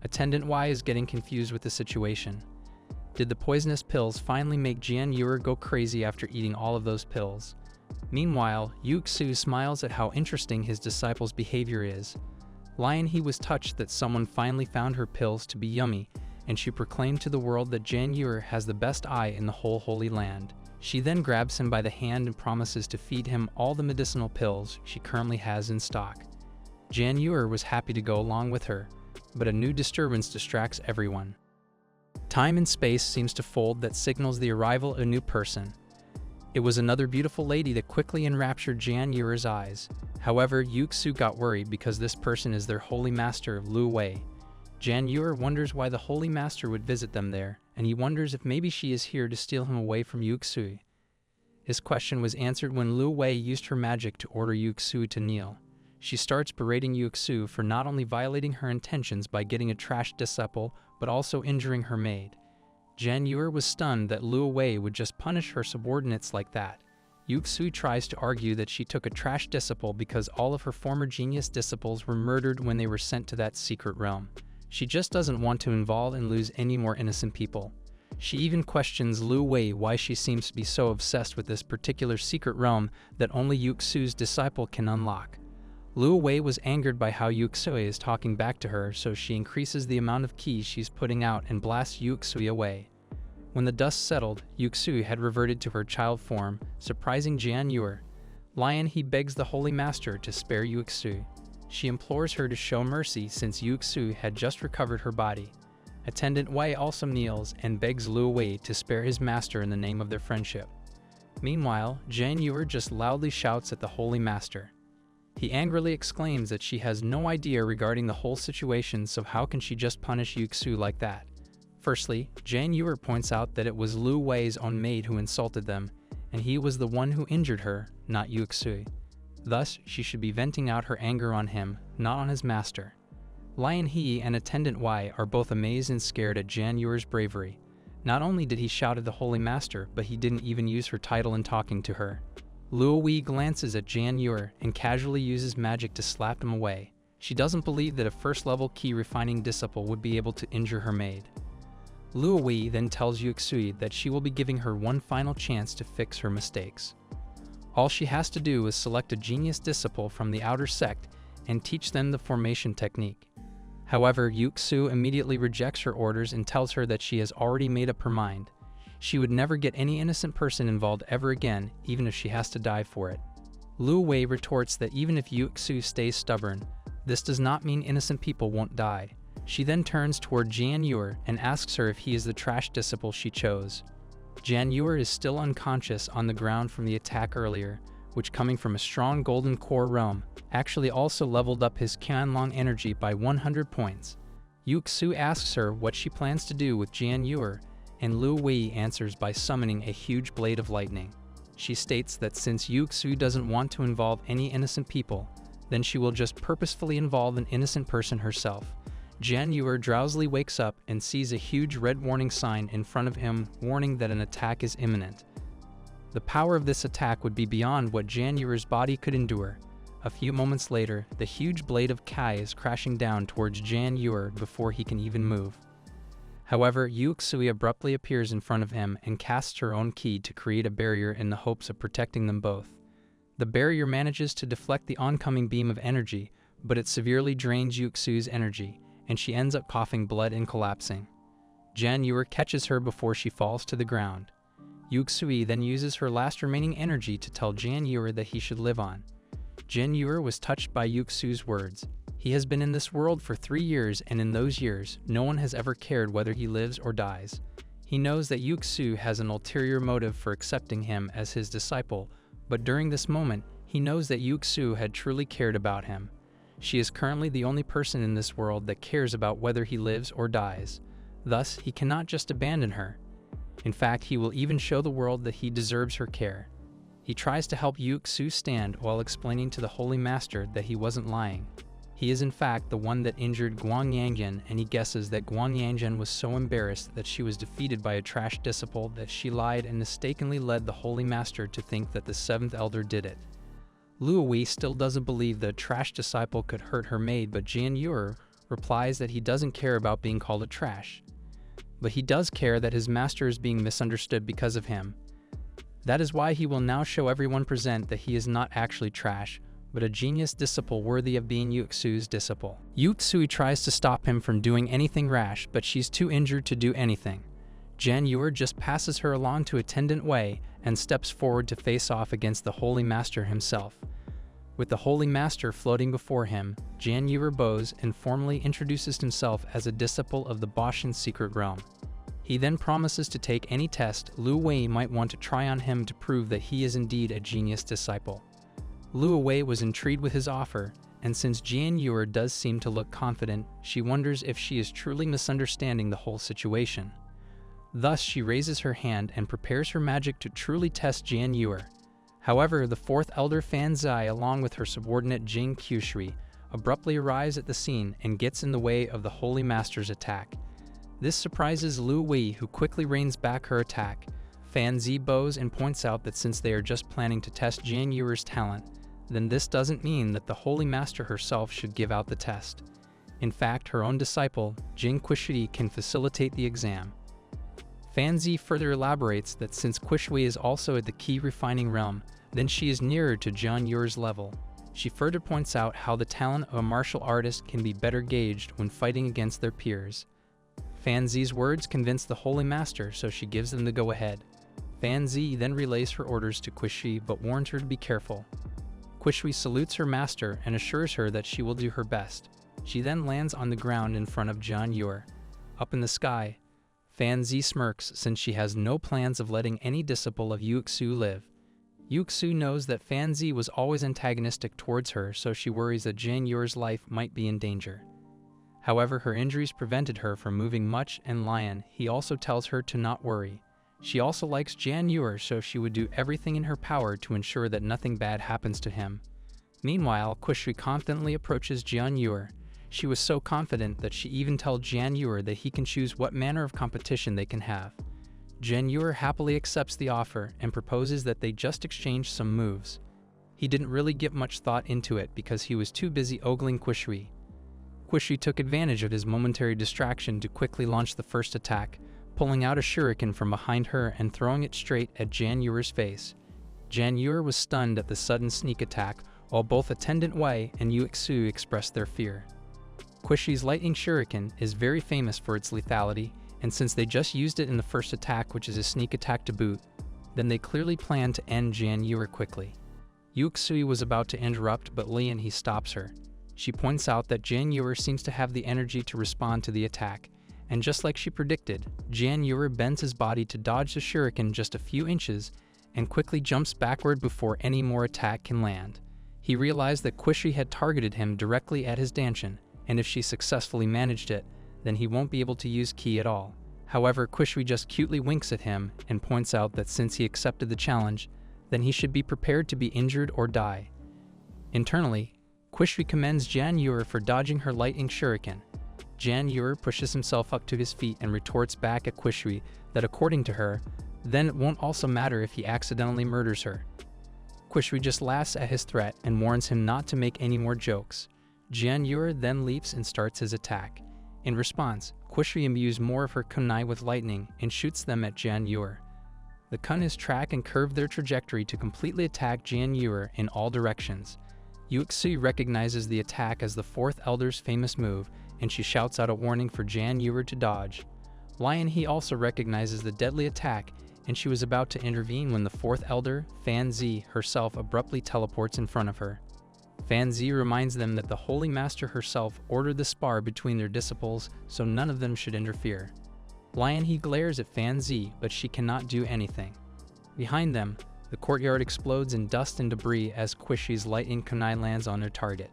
Attendant Y is getting confused with the situation. Did the poisonous pills finally make Jian Yuer go crazy after eating all of those pills? Meanwhile, Yuxu smiles at how interesting his disciple's behavior is. Lion He was touched that someone finally found her pills to be yummy, and she proclaimed to the world that Jian Yuer has the best eye in the whole Holy Land. She then grabs him by the hand and promises to feed him all the medicinal pills she currently has in stock. Jian Yuer was happy to go along with her, but a new disturbance distracts everyone. Time and space seems to fold that signals the arrival of a new person. It was another beautiful lady that quickly enraptured Jian Yuer's eyes. However, Yuxu got worried because this person is their holy master, Lu Wei. Jian Yuer wonders why the Holy Master would visit them there, and he wonders if maybe she is here to steal him away from Yuxu. His question was answered when Lu Wei used her magic to order Yuxu to kneel. She starts berating Yuxu for not only violating her intentions by getting a trash disciple, but also injuring her maid. Jian Yue was stunned that Lu Wei would just punish her subordinates like that. Yuxu tries to argue that she took a trash disciple because all of her former genius disciples were murdered when they were sent to that secret realm. She just doesn't want to involve and lose any more innocent people. She even questions Lu Wei why she seems to be so obsessed with this particular secret realm that only Yuxu's disciple can unlock. Lu Wei was angered by how Yuxu is talking back to her, so she increases the amount of keys she's putting out and blasts Yuxu away. When the dust settled, Yuxu had reverted to her child form, surprising Jian Yue. Lion He begs the Holy Master to spare Yuxu. She implores her to show mercy since Yuxu had just recovered her body. Attendant Wei also kneels and begs Lu Wei to spare his master in the name of their friendship. Meanwhile, Jian Yue just loudly shouts at the Holy Master. He angrily exclaims that she has no idea regarding the whole situation, so how can she just punish Yuxu like that? Firstly, Jian Yue points out that it was Lu Wei's own maid who insulted them, and he was the one who injured her, not Yuxu. Thus, she should be venting out her anger on him, not on his master. Lion He and Attendant Wei are both amazed and scared at Jian Yue's bravery. Not only did he shout at the Holy Master, but he didn't even use her title in talking to her. Lu Wei glances at Jian Yue and casually uses magic to slap him away. She doesn't believe that a first-level key refining disciple would be able to injure her maid. Lu Wei then tells Yuxu that she will be giving her one final chance to fix her mistakes. All she has to do is select a genius disciple from the outer sect and teach them the formation technique. However, Yuxu immediately rejects her orders and tells her that she has already made up her mind. She would never get any innocent person involved ever again, even if she has to die for it. Lu Wei retorts that even if Yuxu stays stubborn, this does not mean innocent people won't die. She then turns toward Jian Yue and asks her if he is the trash disciple she chose. Jian Yue is still unconscious on the ground from the attack earlier, which, coming from a strong golden core realm, actually also leveled up his Qianlong energy by 100 points. Yuxu asks her what she plans to do with Jian Yue, and Lu Wei answers by summoning a huge blade of lightning. She states that since Yuxu doesn't want to involve any innocent people, then she will just purposefully involve an innocent person herself. Jian Yue drowsily wakes up and sees a huge red warning sign in front of him, warning that an attack is imminent. The power of this attack would be beyond what Jian Yue's body could endure. A few moments later, the huge blade of Kai is crashing down towards Jian Yue before he can even move. However, Yuxu abruptly appears in front of him and casts her own ki to create a barrier in the hopes of protecting them both. The barrier manages to deflect the oncoming beam of energy, but it severely drains Yuxu's energy, and she ends up coughing blood and collapsing. Jian Yue catches her before she falls to the ground. Yuxu then uses her last remaining energy to tell Jian Yue that he should live on. Jian Yue was touched by Yuxu's words. He has been in this world for 3 years, and in those years, no one has ever cared whether he lives or dies. He knows that Yuxu has an ulterior motive for accepting him as his disciple, but during this moment, he knows that Yuxu had truly cared about him. She is currently the only person in this world that cares about whether he lives or dies. Thus, he cannot just abandon her. In fact, he will even show the world that he deserves her care. He tries to help Yuxu stand while explaining to the Holy Master that he wasn't lying. He is in fact the one that injured Guang Yanjian, and he guesses that Guang Yanjian was so embarrassed that she was defeated by a trash disciple that she lied and mistakenly led the Holy Master to think that the 7th Elder did it. Lu Wei still doesn't believe the trash disciple could hurt her maid, but Jian Yue replies that he doesn't care about being called a trash. But he does care that his master is being misunderstood because of him. That is why he will now show everyone present that he is not actually trash, but a genius disciple worthy of being Yuxu's disciple. Yuxu tries to stop him from doing anything rash, but she's too injured to do anything. Jian Yue just passes her along to Attendant Wei and steps forward to face off against the Holy Master himself. With the Holy Master floating before him, Jian Yue bows and formally introduces himself as a disciple of the Boshan secret realm. He then promises to take any test Lu Wei might want to try on him to prove that he is indeed a genius disciple. Lu Wei was intrigued with his offer, and since Jian Yue does seem to look confident, she wonders if she is truly misunderstanding the whole situation. Thus, she raises her hand and prepares her magic to truly test Jian Yuer. However, the fourth elder Fan Zai, along with her subordinate Jing Qushui, abruptly arrives at the scene and gets in the way of the Holy Master's attack. This surprises Lu Wei, who quickly reins back her attack. Fan Zi bows and points out that since they are just planning to test Jian Yuer's talent, then this doesn't mean that the Holy Master herself should give out the test. In fact, her own disciple, Jing Qushui, can facilitate the exam. Fan Zi further elaborates that since Qushui is also at the key refining realm, then she is nearer to Jian Yuer's level. She further points out how the talent of a martial artist can be better gauged when fighting against their peers. Fan Zi's words convince the Holy Master, so she gives them the go-ahead. Fan Zi then relays her orders to Qushui but warns her to be careful. Qushui salutes her master and assures her that she will do her best. She then lands on the ground in front of Jian Yuer. Up in the sky, Fan Zi smirks since she has no plans of letting any disciple of Yuxu live. Yuxu knows that Fan Zi was always antagonistic towards her, so she worries that Jian Yuer's life might be in danger. However, her injuries prevented her from moving much, and Lion, he also tells her to not worry. She also likes Jian Yuer, so she would do everything in her power to ensure that nothing bad happens to him. Meanwhile, Qushui confidently approaches Jian Yuer. She was so confident that she even tells Jian Yuer that he can choose what manner of competition they can have. Jian Yuer happily accepts the offer and proposes that they just exchange some moves. He didn't really give much thought into it because he was too busy ogling Qushui. Qushui took advantage of his momentary distraction to quickly launch the first attack, pulling out a shuriken from behind her and throwing it straight at Jian Yuer's face. Jian Yuer was stunned at the sudden sneak attack, while both Attendant Wei and Yuxu expressed their fear. Qushui's lightning shuriken is very famous for its lethality, and since they just used it in the first attack, which is a sneak attack to boot, then they clearly planned to end Jian Yuer quickly. Yuxu was about to interrupt, but Lian he stops her. She points out that Jian Yuer seems to have the energy to respond to the attack, and just like she predicted, Jian Yuer bends his body to dodge the shuriken just a few inches and quickly jumps backward before any more attack can land. He realized that Qushui had targeted him directly at his dantian, and if she successfully managed it, then he won't be able to use ki at all. However, Qushui just cutely winks at him and points out that since he accepted the challenge, then he should be prepared to be injured or die. Internally, Qushui commends Jian Yuer for dodging her lightning shuriken. Jian Yuer pushes himself up to his feet and retorts back at Qushui that according to her, then it won't also matter if he accidentally murders her. Qushui just laughs at his threat and warns him not to make any more jokes. Jian Yuer then leaps and starts his attack. In response, Qushui imbues more of her kunai with lightning and shoots them at Jian Yuer. The kuns track and curve their trajectory to completely attack Jian Yuer in all directions. Yuxu recognizes the attack as the fourth elder's famous move, and she shouts out a warning for Jian Yuer to dodge. Lion he also recognizes the deadly attack, and she was about to intervene when the fourth elder, Fan Zi, herself abruptly teleports in front of her. Fan Zi reminds them that the Holy Master herself ordered the spar between their disciples, so none of them should interfere. Lion he glares at Fan Zi, but she cannot do anything. Behind them, the courtyard explodes in dust and debris as Qushui's lightning kunai lands on their target.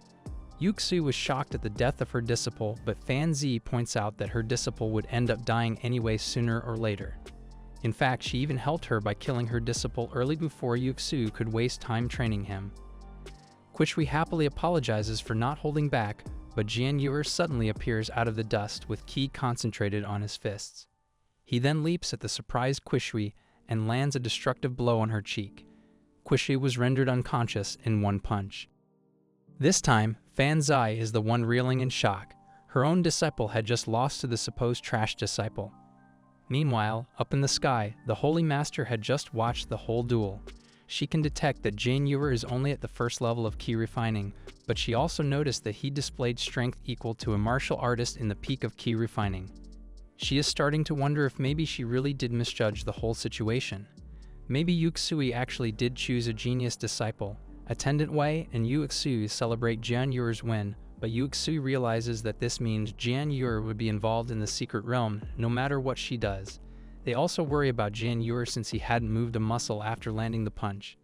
Yuxu was shocked at the death of her disciple, but Fan Zi points out that her disciple would end up dying anyway sooner or later. In fact, she even helped her by killing her disciple early before Yuxu could waste time training him. Qushui happily apologizes for not holding back, but Jian Yuer suddenly appears out of the dust with ki concentrated on his fists. He then leaps at the surprised Qushui and lands a destructive blow on her cheek. Qushui was rendered unconscious in one punch. This time, Fan Zai is the one reeling in shock. Her own disciple had just lost to the supposed trash disciple. Meanwhile, up in the sky, the Holy Master had just watched the whole duel. She can detect that Jian Yuer is only at the first level of ki refining, but she also noticed that he displayed strength equal to a martial artist in the peak of ki refining. She is starting to wonder if maybe she really did misjudge the whole situation. Maybe Yuxu actually did choose a genius disciple. Attendant Wei and Yuxu celebrate Jian Yuer's win, but Yuxu realizes that this means Jian Yuer would be involved in the secret realm no matter what she does. They also worry about Jian Yuer since he hadn't moved a muscle after landing the punch.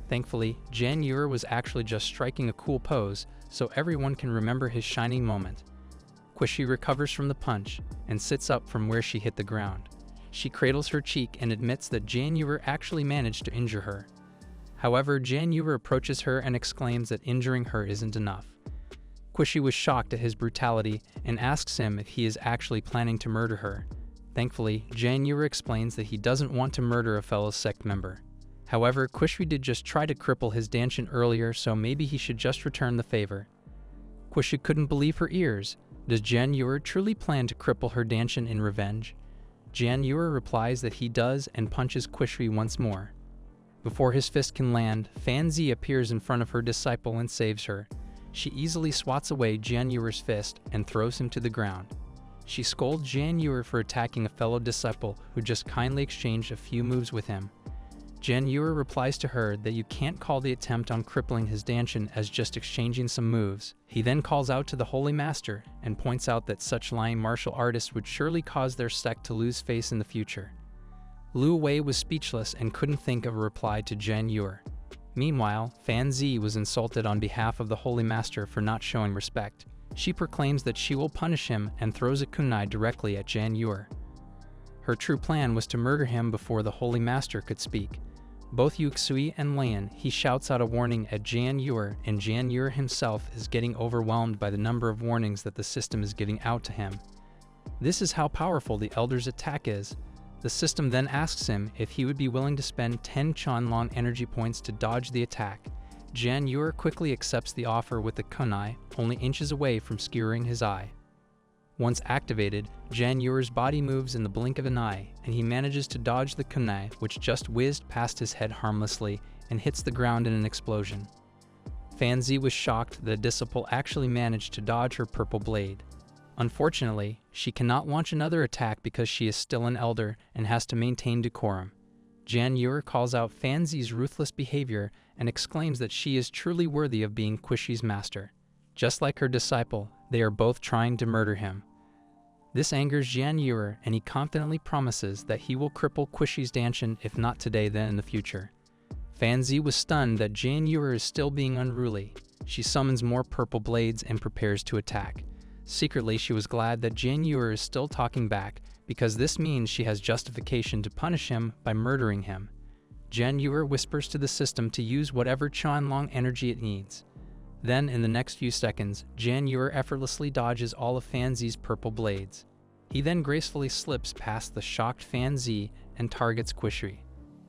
Thankfully, Jian Yuer was actually just striking a cool pose, so everyone can remember his shining moment. Qushui recovers from the punch and sits up from where she hit the ground. She cradles her cheek and admits that Jan Yuer actually managed to injure her. However, Jan Yuer approaches her and exclaims that injuring her isn't enough. Qushi was shocked at his brutality and asks him if he is actually planning to murder her. Thankfully, Jan Yuer explains that he doesn't want to murder a fellow sect member. However, Qushi did just try to cripple his Danshin earlier, so maybe he should just return the favor. Qushi couldn't believe her ears. Does Jan Yuer truly plan to cripple her Danshin in revenge? Jan Yuer replies that he does and punches Qushi once more. Before his fist can land, Fan Zi appears in front of her disciple and saves her. She easily swats away Jan Yuer's fist and throws him to the ground. She scolds Jan Yuer for attacking a fellow disciple who just kindly exchanged a few moves with him. Jan Yuer replies to her that you can't call the attempt on crippling his Danshin as just exchanging some moves. He then calls out to the Holy Master and points out that such lying martial artists would surely cause their sect to lose face in the future. Lu Wei was speechless and couldn't think of a reply to Jan Yuer. Meanwhile, Fan Zi was insulted on behalf of the Holy Master for not showing respect. She proclaims that she will punish him and throws a kunai directly at Jan Yuer. Her true plan was to murder him before the Holy Master could speak. Both Yuxui and Lian, he shouts out a warning at Jan Yuer, and Jan Yuer himself is getting overwhelmed by the number of warnings that the system is giving out to him. This is how powerful the Elder's attack is. The system then asks him if he would be willing to spend 10 Qianlong energy points to dodge the attack. Jan Yuer quickly accepts the offer with the kunai, only inches away from skewering his eye. Once activated, Jan Yuer's body moves in the blink of an eye, and he manages to dodge the kunai, which just whizzed past his head harmlessly and hits the ground in an explosion. Fan Zi was shocked that a disciple actually managed to dodge her purple blade. Unfortunately, she cannot launch another attack because she is still an elder and has to maintain decorum. Jan Yuer calls out Fan Zi's ruthless behavior and exclaims that she is truly worthy of being Quishi's master. Just like her disciple, they are both trying to murder him. This angers Jan Yuer, and he confidently promises that he will cripple Quishi's Danshin if not today then in the future. Fan Zi was stunned that Jan Yuer is still being unruly. She summons more purple blades and prepares to attack. Secretly, she was glad that Jan Yuer is still talking back, because this means she has justification to punish him by murdering him. Jan Yuer whispers to the system to use whatever Qianlong energy it needs. Then, in the next few seconds, Jan Yuer effortlessly dodges all of Fan Zi's purple blades. He then gracefully slips past the shocked Fan Zi and targets Qushi.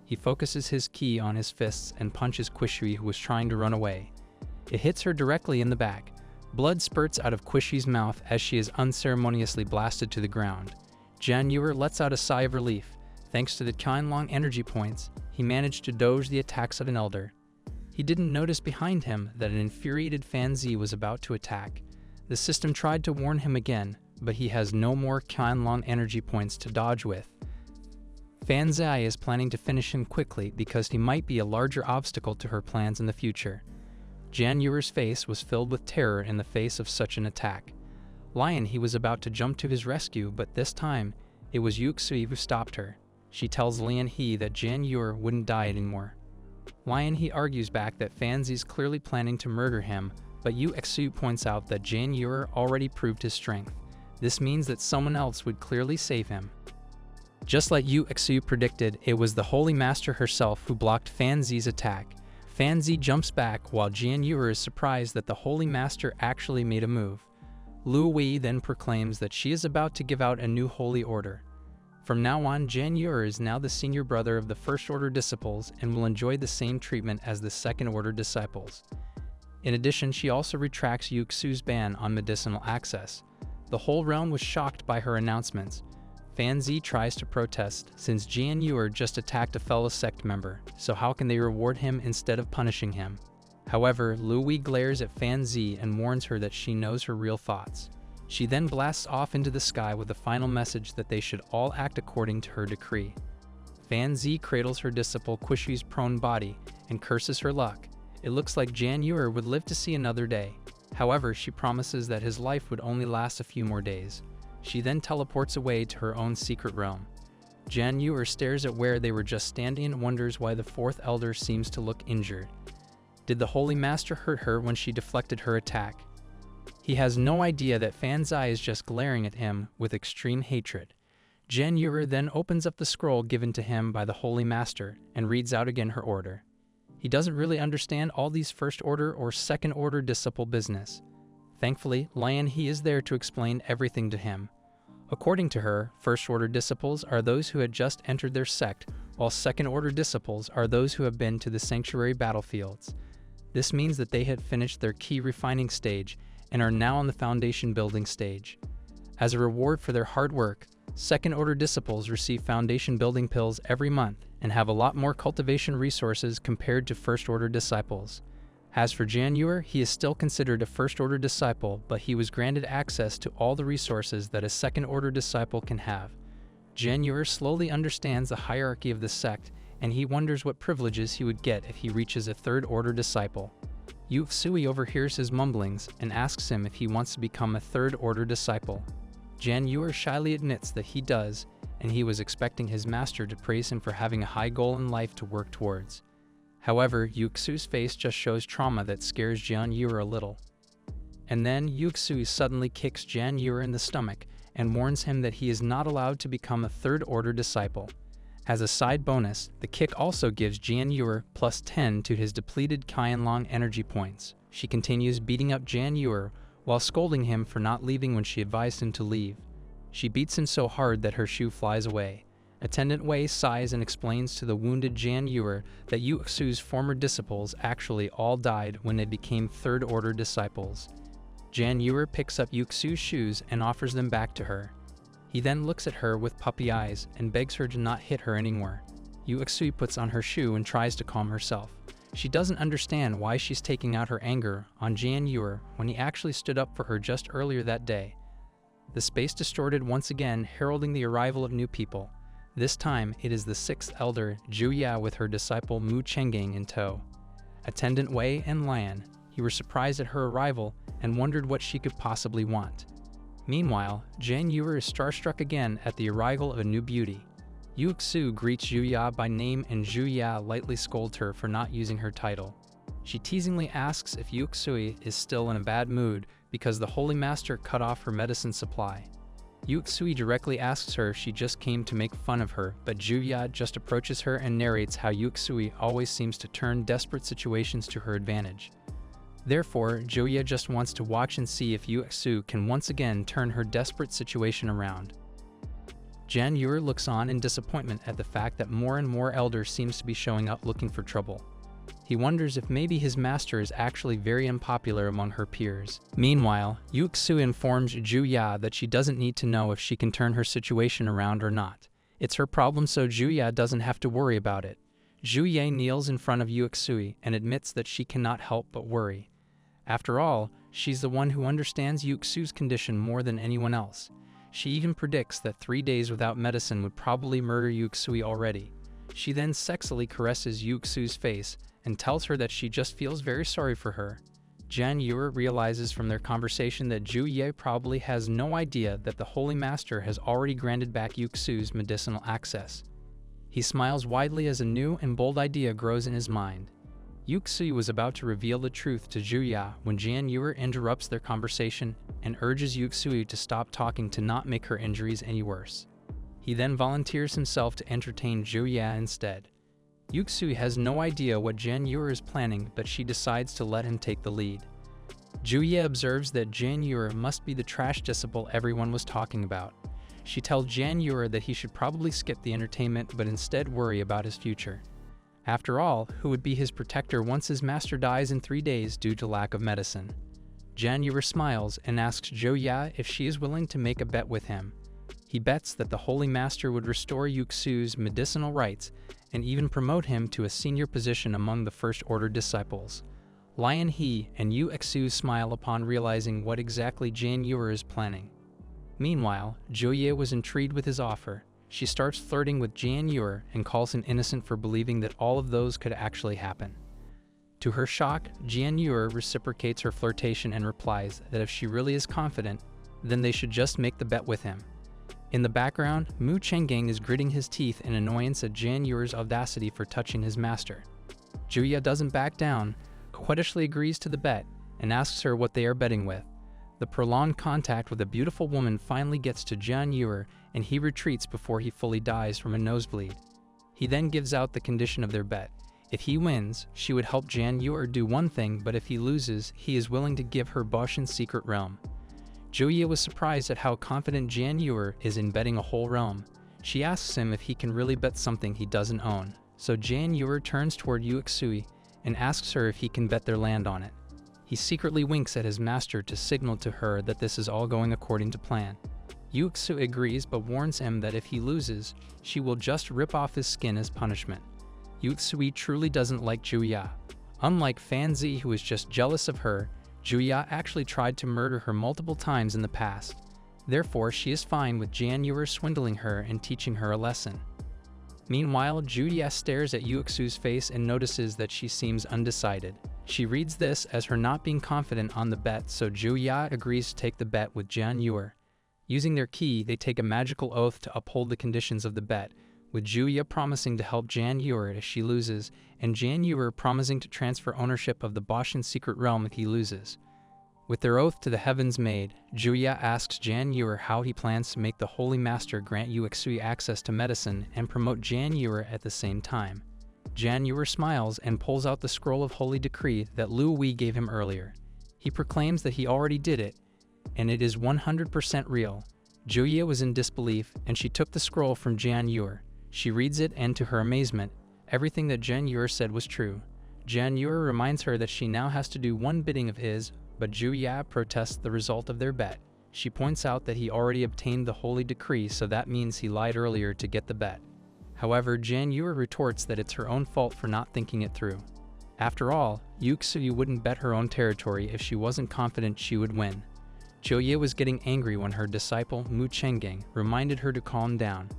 He focuses his ki on his fists and punches Qushi, who was trying to run away. It hits her directly in the back. Blood spurts out of Quishi's mouth as she is unceremoniously blasted to the ground. Jan Yuer lets out a sigh of relief. Thanks to the Qianlong energy points, he managed to dodge the attacks of an elder. He didn't notice behind him that an infuriated Fan Zi was about to attack. The system tried to warn him again, but he has no more Qianlong energy points to dodge with. Fan Zi is planning to finish him quickly because he might be a larger obstacle to her plans in the future. Jan Yuer's face was filled with terror in the face of such an attack. Lian he was about to jump to his rescue, but this time, it was Yuxui who stopped her. She tells Lian He that Jan Yuer wouldn't die anymore. Lian He argues back that Fan Zi's clearly planning to murder him, but Yuxui points out that Jan Yuer already proved his strength. This means that someone else would clearly save him. Just like Yuxui predicted, it was the Holy Master herself who blocked Fan Zi's attack. Fan Zi jumps back while Jan Yuer is surprised that the Holy Master actually made a move. Lu Wei then proclaims that she is about to give out a new holy order. From now on, Jan Yuer is now the senior brother of the First Order disciples and will enjoy the same treatment as the Second Order disciples. In addition, she also retracts Yuxu's ban on medicinal access. The whole realm was shocked by her announcements. Fan Zi tries to protest, since Jan Yuer just attacked a fellow sect member, so how can they reward him instead of punishing him? However, Lu Wei glares at Fan Zi and warns her that she knows her real thoughts. She then blasts off into the sky with a final message that they should all act according to her decree. Fan Zi cradles her disciple Quishi's prone body and curses her luck. It looks like Jan Yuer would live to see another day. However, she promises that his life would only last a few more days. She then teleports away to her own secret realm. Jan Yuer stares at where they were just standing and wonders why the fourth elder seems to look injured. Did the Holy Master hurt her when she deflected her attack? He has no idea that Fan Zi is just glaring at him with extreme hatred. Jan Yue then opens up the scroll given to him by the Holy Master and reads out again her order. He doesn't really understand all these first order or second order disciple business. Thankfully, Lian He is there to explain everything to him. According to her, first order disciples are those who had just entered their sect, while second order disciples are those who have been to the sanctuary battlefields. This means that they had finished their key refining stage and are now on the foundation building stage. As a reward for their hard work, second order disciples receive foundation building pills every month and have a lot more cultivation resources compared to first order disciples. As for Jan Yue, he is still considered a first order disciple, but he was granted access to all the resources that a second order disciple can have. Jan Yue slowly understands the hierarchy of the sect, and he wonders what privileges he would get if he reaches a third order disciple. Yu Xui overhears his mumblings and asks him if he wants to become a third order disciple. Jan Yue shyly admits that he does, and he was expecting his master to praise him for having a high goal in life to work towards. However, Yu Xu's face just shows trauma that scares Jan Yue a little. And then Yu Xu suddenly kicks Jan Yue in the stomach and warns him that he is not allowed to become a third order disciple. As a side bonus, the kick also gives Jan Yue plus 10 to his depleted Qianlong energy points. She continues beating up Jan Yue while scolding him for not leaving when she advised him to leave. She beats him so hard that her shoe flies away. Attendant Wei sighs and explains to the wounded Jan Yue that Yu Xu's former disciples actually all died when they became third order disciples. Jan Yue picks up Yu Xu's shoes and offers them back to her. He then looks at her with puppy eyes and begs her to not hit her anymore. Yu Xu puts on her shoe and tries to calm herself. She doesn't understand why she's taking out her anger on Jan Yue when he actually stood up for her just earlier that day. The space distorted once again, heralding the arrival of new people. This time, it is the sixth elder, Zhu Ya, with her disciple Mu Chenggang in tow. Attendant Wei and Lian, he were surprised at her arrival and wondered what she could possibly want. Meanwhile, Jan Yue is starstruck again at the arrival of a new beauty. Yu Xu greets Zhu Ya by name and Zhu Ya lightly scolds her for not using her title. She teasingly asks if Yu Xu is still in a bad mood because the Holy Master cut off her medicine supply. Yu Xu directly asks her if she just came to make fun of her, but Zhu Ya just approaches her and narrates how Yu Xu always seems to turn desperate situations to her advantage. Therefore, Zhu Ya just wants to watch and see if Yu Xu can once again turn her desperate situation around. Jan Yue looks on in disappointment at the fact that more and more elders seems to be showing up looking for trouble. He wonders if maybe his master is actually very unpopular among her peers. Meanwhile, Yu Xu informs Zhu Ya that she doesn't need to know if she can turn her situation around or not. It's her problem, so Zhu Ya doesn't have to worry about it. Zhu Ya kneels in front of Yu Xu and admits that she cannot help but worry. After all, she's the one who understands Yu Xu's condition more than anyone else. She even predicts that 3 days without medicine would probably murder Yu Xu already. She then sexily caresses Yu Xu's face and tells her that she just feels very sorry for her. Jan Yue realizes from their conversation that Zhu Ye probably has no idea that the Holy Master has already granted back Yu Xu's medicinal access. He smiles widely as a new and bold idea grows in his mind. Yu Xu was about to reveal the truth to Zhu Ya when Jan Yue interrupts their conversation and urges Yu Xu to stop talking to not make her injuries any worse. He then volunteers himself to entertain Zhu Ya instead. Yu Xu has no idea what Jan Yue is planning, but she decides to let him take the lead. Zhu Ya observes that Jan Yue must be the trash disciple everyone was talking about. She tells Jan Yue that he should probably skip the entertainment but instead worry about his future. After all, who would be his protector once his master dies in 3 days due to lack of medicine? Jan Yue smiles and asks Zhu Ya if she is willing to make a bet with him. He bets that the Holy Master would restore Yu Xu's medicinal rights and even promote him to a senior position among the First Order disciples. Lian He and Yu Xu smile upon realizing what exactly Jan Yue is planning. Meanwhile, Zhu Ye was intrigued with his offer. She starts flirting with Jan Yue and calls him innocent for believing that all of those could actually happen. To her shock, Jan Yue reciprocates her flirtation and replies that if she really is confident, then they should just make the bet with him. In the background, Mu Chenggang is gritting his teeth in annoyance at Jan Yue's audacity for touching his master. Zhu Ya doesn't back down, coquettishly agrees to the bet, and asks her what they are betting with. The prolonged contact with a beautiful woman finally gets to Jian Yuer, and he retreats before he fully dies from a nosebleed. He then gives out the condition of their bet. If he wins, she would help Jian Yuer do one thing, but if he loses, he is willing to give her Boshin's secret realm. Zhou Ye was surprised at how confident Jian Yuer is in betting a whole realm. She asks him if he can really bet something he doesn't own, so Jian Yuer turns toward Yuexui and asks her if he can bet their land on it. He secretly winks at his master to signal to her that this is all going according to plan. Yuexui agrees but warns him that if he loses, she will just rip off his skin as punishment. Yuexui truly doesn't like Zhu Ya. Unlike Fan Zi, who is just jealous of her, Zhu Ya actually tried to murder her multiple times in the past. Therefore, she is fine with Jian Yuer swindling her and teaching her a lesson. Meanwhile, Zhu Ya stares at Yuexui's face and notices that she seems undecided. She reads this as her not being confident on the bet, so Zhu Ya agrees to take the bet with Jian Yuer. Using their key, they take a magical oath to uphold the conditions of the bet, with Zhu Ya promising to help Jian Yuer if she loses, and Jian Yuer promising to transfer ownership of the Boshin secret realm if he loses. With their oath to the heavens made, Zhu Ya asks Jian Yuer how he plans to make the Holy Master grant Yuexui access to medicine and promote Jian Yuer at the same time. Jian Yuer smiles and pulls out the scroll of holy decree that Lu Wei gave him earlier. He proclaims that he already did it, and it is 100% real. Zhu Ye was in disbelief, and she took the scroll from Jian Yuer. She reads it, and to her amazement, everything that Jian Yuer said was true. Jian Yuer reminds her that she now has to do one bidding of his, but Zhu Ya protests the result of their bet. She points out that he already obtained the holy decree, so that means he lied earlier to get the bet. However, Jian Yuer retorts that it's her own fault for not thinking it through. After all, Yuexui wouldn't bet her own territory if she wasn't confident she would win. Zhou Ye was getting angry when her disciple, Mu Chenggang, reminded her to calm down.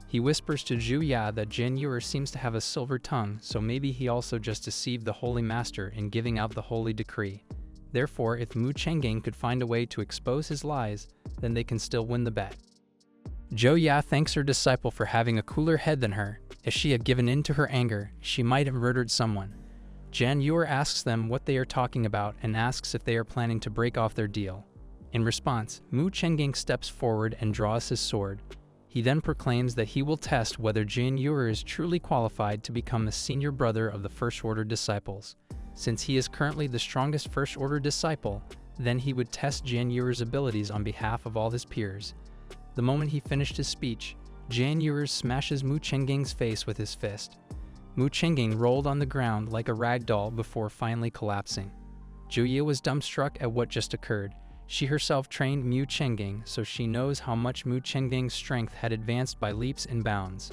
He whispers to Zhu Ya that Jian Yuer seems to have a silver tongue, so maybe he also just deceived the Holy Master in giving out the holy decree. Therefore, if Mu Chenggang could find a way to expose his lies, then they can still win the bet. Zhou Ya thanks her disciple for having a cooler head than her. If she had given in to her anger, she might have murdered someone. Jian Yuer asks them what they are talking about and asks if they are planning to break off their deal. In response, Mu Chenggang steps forward and draws his sword. He then proclaims that he will test whether Jian Yuer is truly qualified to become the senior brother of the First Order disciples. Since he is currently the strongest First Order disciple, then he would test Jian Yuer's abilities on behalf of all his peers. The moment he finished his speech, Jian Yuer smashes Mu Chenggang's face with his fist. Mu Chenggang rolled on the ground like a rag doll before finally collapsing. Zhu Ye was dumbstruck at what just occurred. She herself trained Mu Chenggang, so she knows how much Mu Chenggang's strength had advanced by leaps and bounds.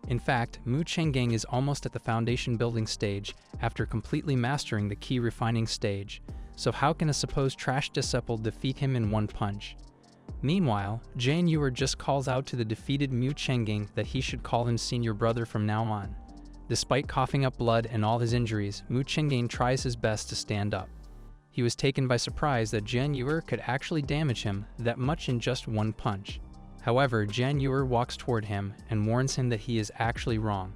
In fact, Mu Chenggang is almost at the foundation building stage after completely mastering the key refining stage, so how can a supposed trash disciple defeat him in one punch? Meanwhile, Jian Yuer just calls out to the defeated Mu Chenggang that he should call him senior brother from now on. Despite coughing up blood and all his injuries, Mu Chenggang tries his best to stand up. He was taken by surprise that Jian Yuer could actually damage him that much in just one punch. However, Jian Yuer walks toward him and warns him that he is actually wrong.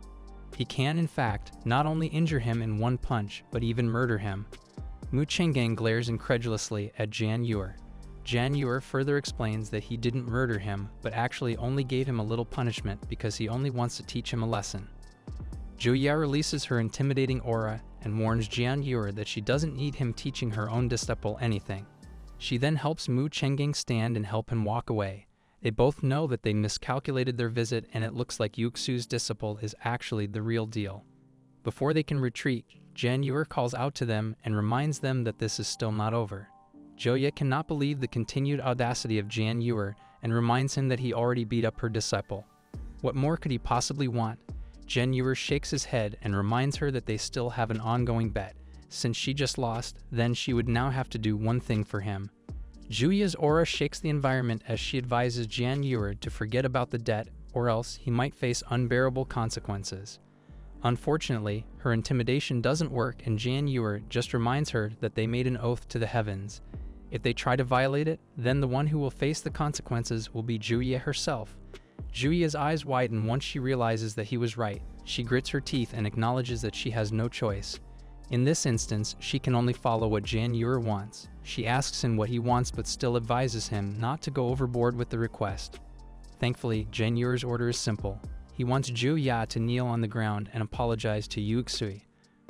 He can, in fact, not only injure him in one punch, but even murder him. Mu Chenggang glares incredulously at Jian Yuer. Jian Yuer further explains that he didn't murder him, but actually only gave him a little punishment because he only wants to teach him a lesson. Zhu Ya releases her intimidating aura and warns Jian Yuer that she doesn't need him teaching her own disciple anything. She then helps Mu Chenggang stand and help him walk away. They both know that they miscalculated their visit, and it looks like Yuexui's disciple is actually the real deal. Before they can retreat, Jian Yuer calls out to them and reminds them that this is still not over. Zhou Ye cannot believe the continued audacity of Jian Yuer and reminds him that he already beat up her disciple. What more could he possibly want? Jian Yuer shakes his head and reminds her that they still have an ongoing bet. Since she just lost, then she would now have to do one thing for him. Zhu Ye's aura shakes the environment as she advises Jian Yuer to forget about the debt, or else he might face unbearable consequences. Unfortunately, her intimidation doesn't work, and Jian Yuer just reminds her that they made an oath to the heavens. If they try to violate it, then the one who will face the consequences will be Zhu Ye herself. Zhu Ye's eyes widen once she realizes that he was right. She grits her teeth and acknowledges that she has no choice. In this instance, she can only follow what Jan Yur wants. She asks him what he wants but still advises him not to go overboard with the request. Thankfully, Jan Yur's order is simple. He wants Ju Ya to kneel on the ground and apologize to Yu Xui.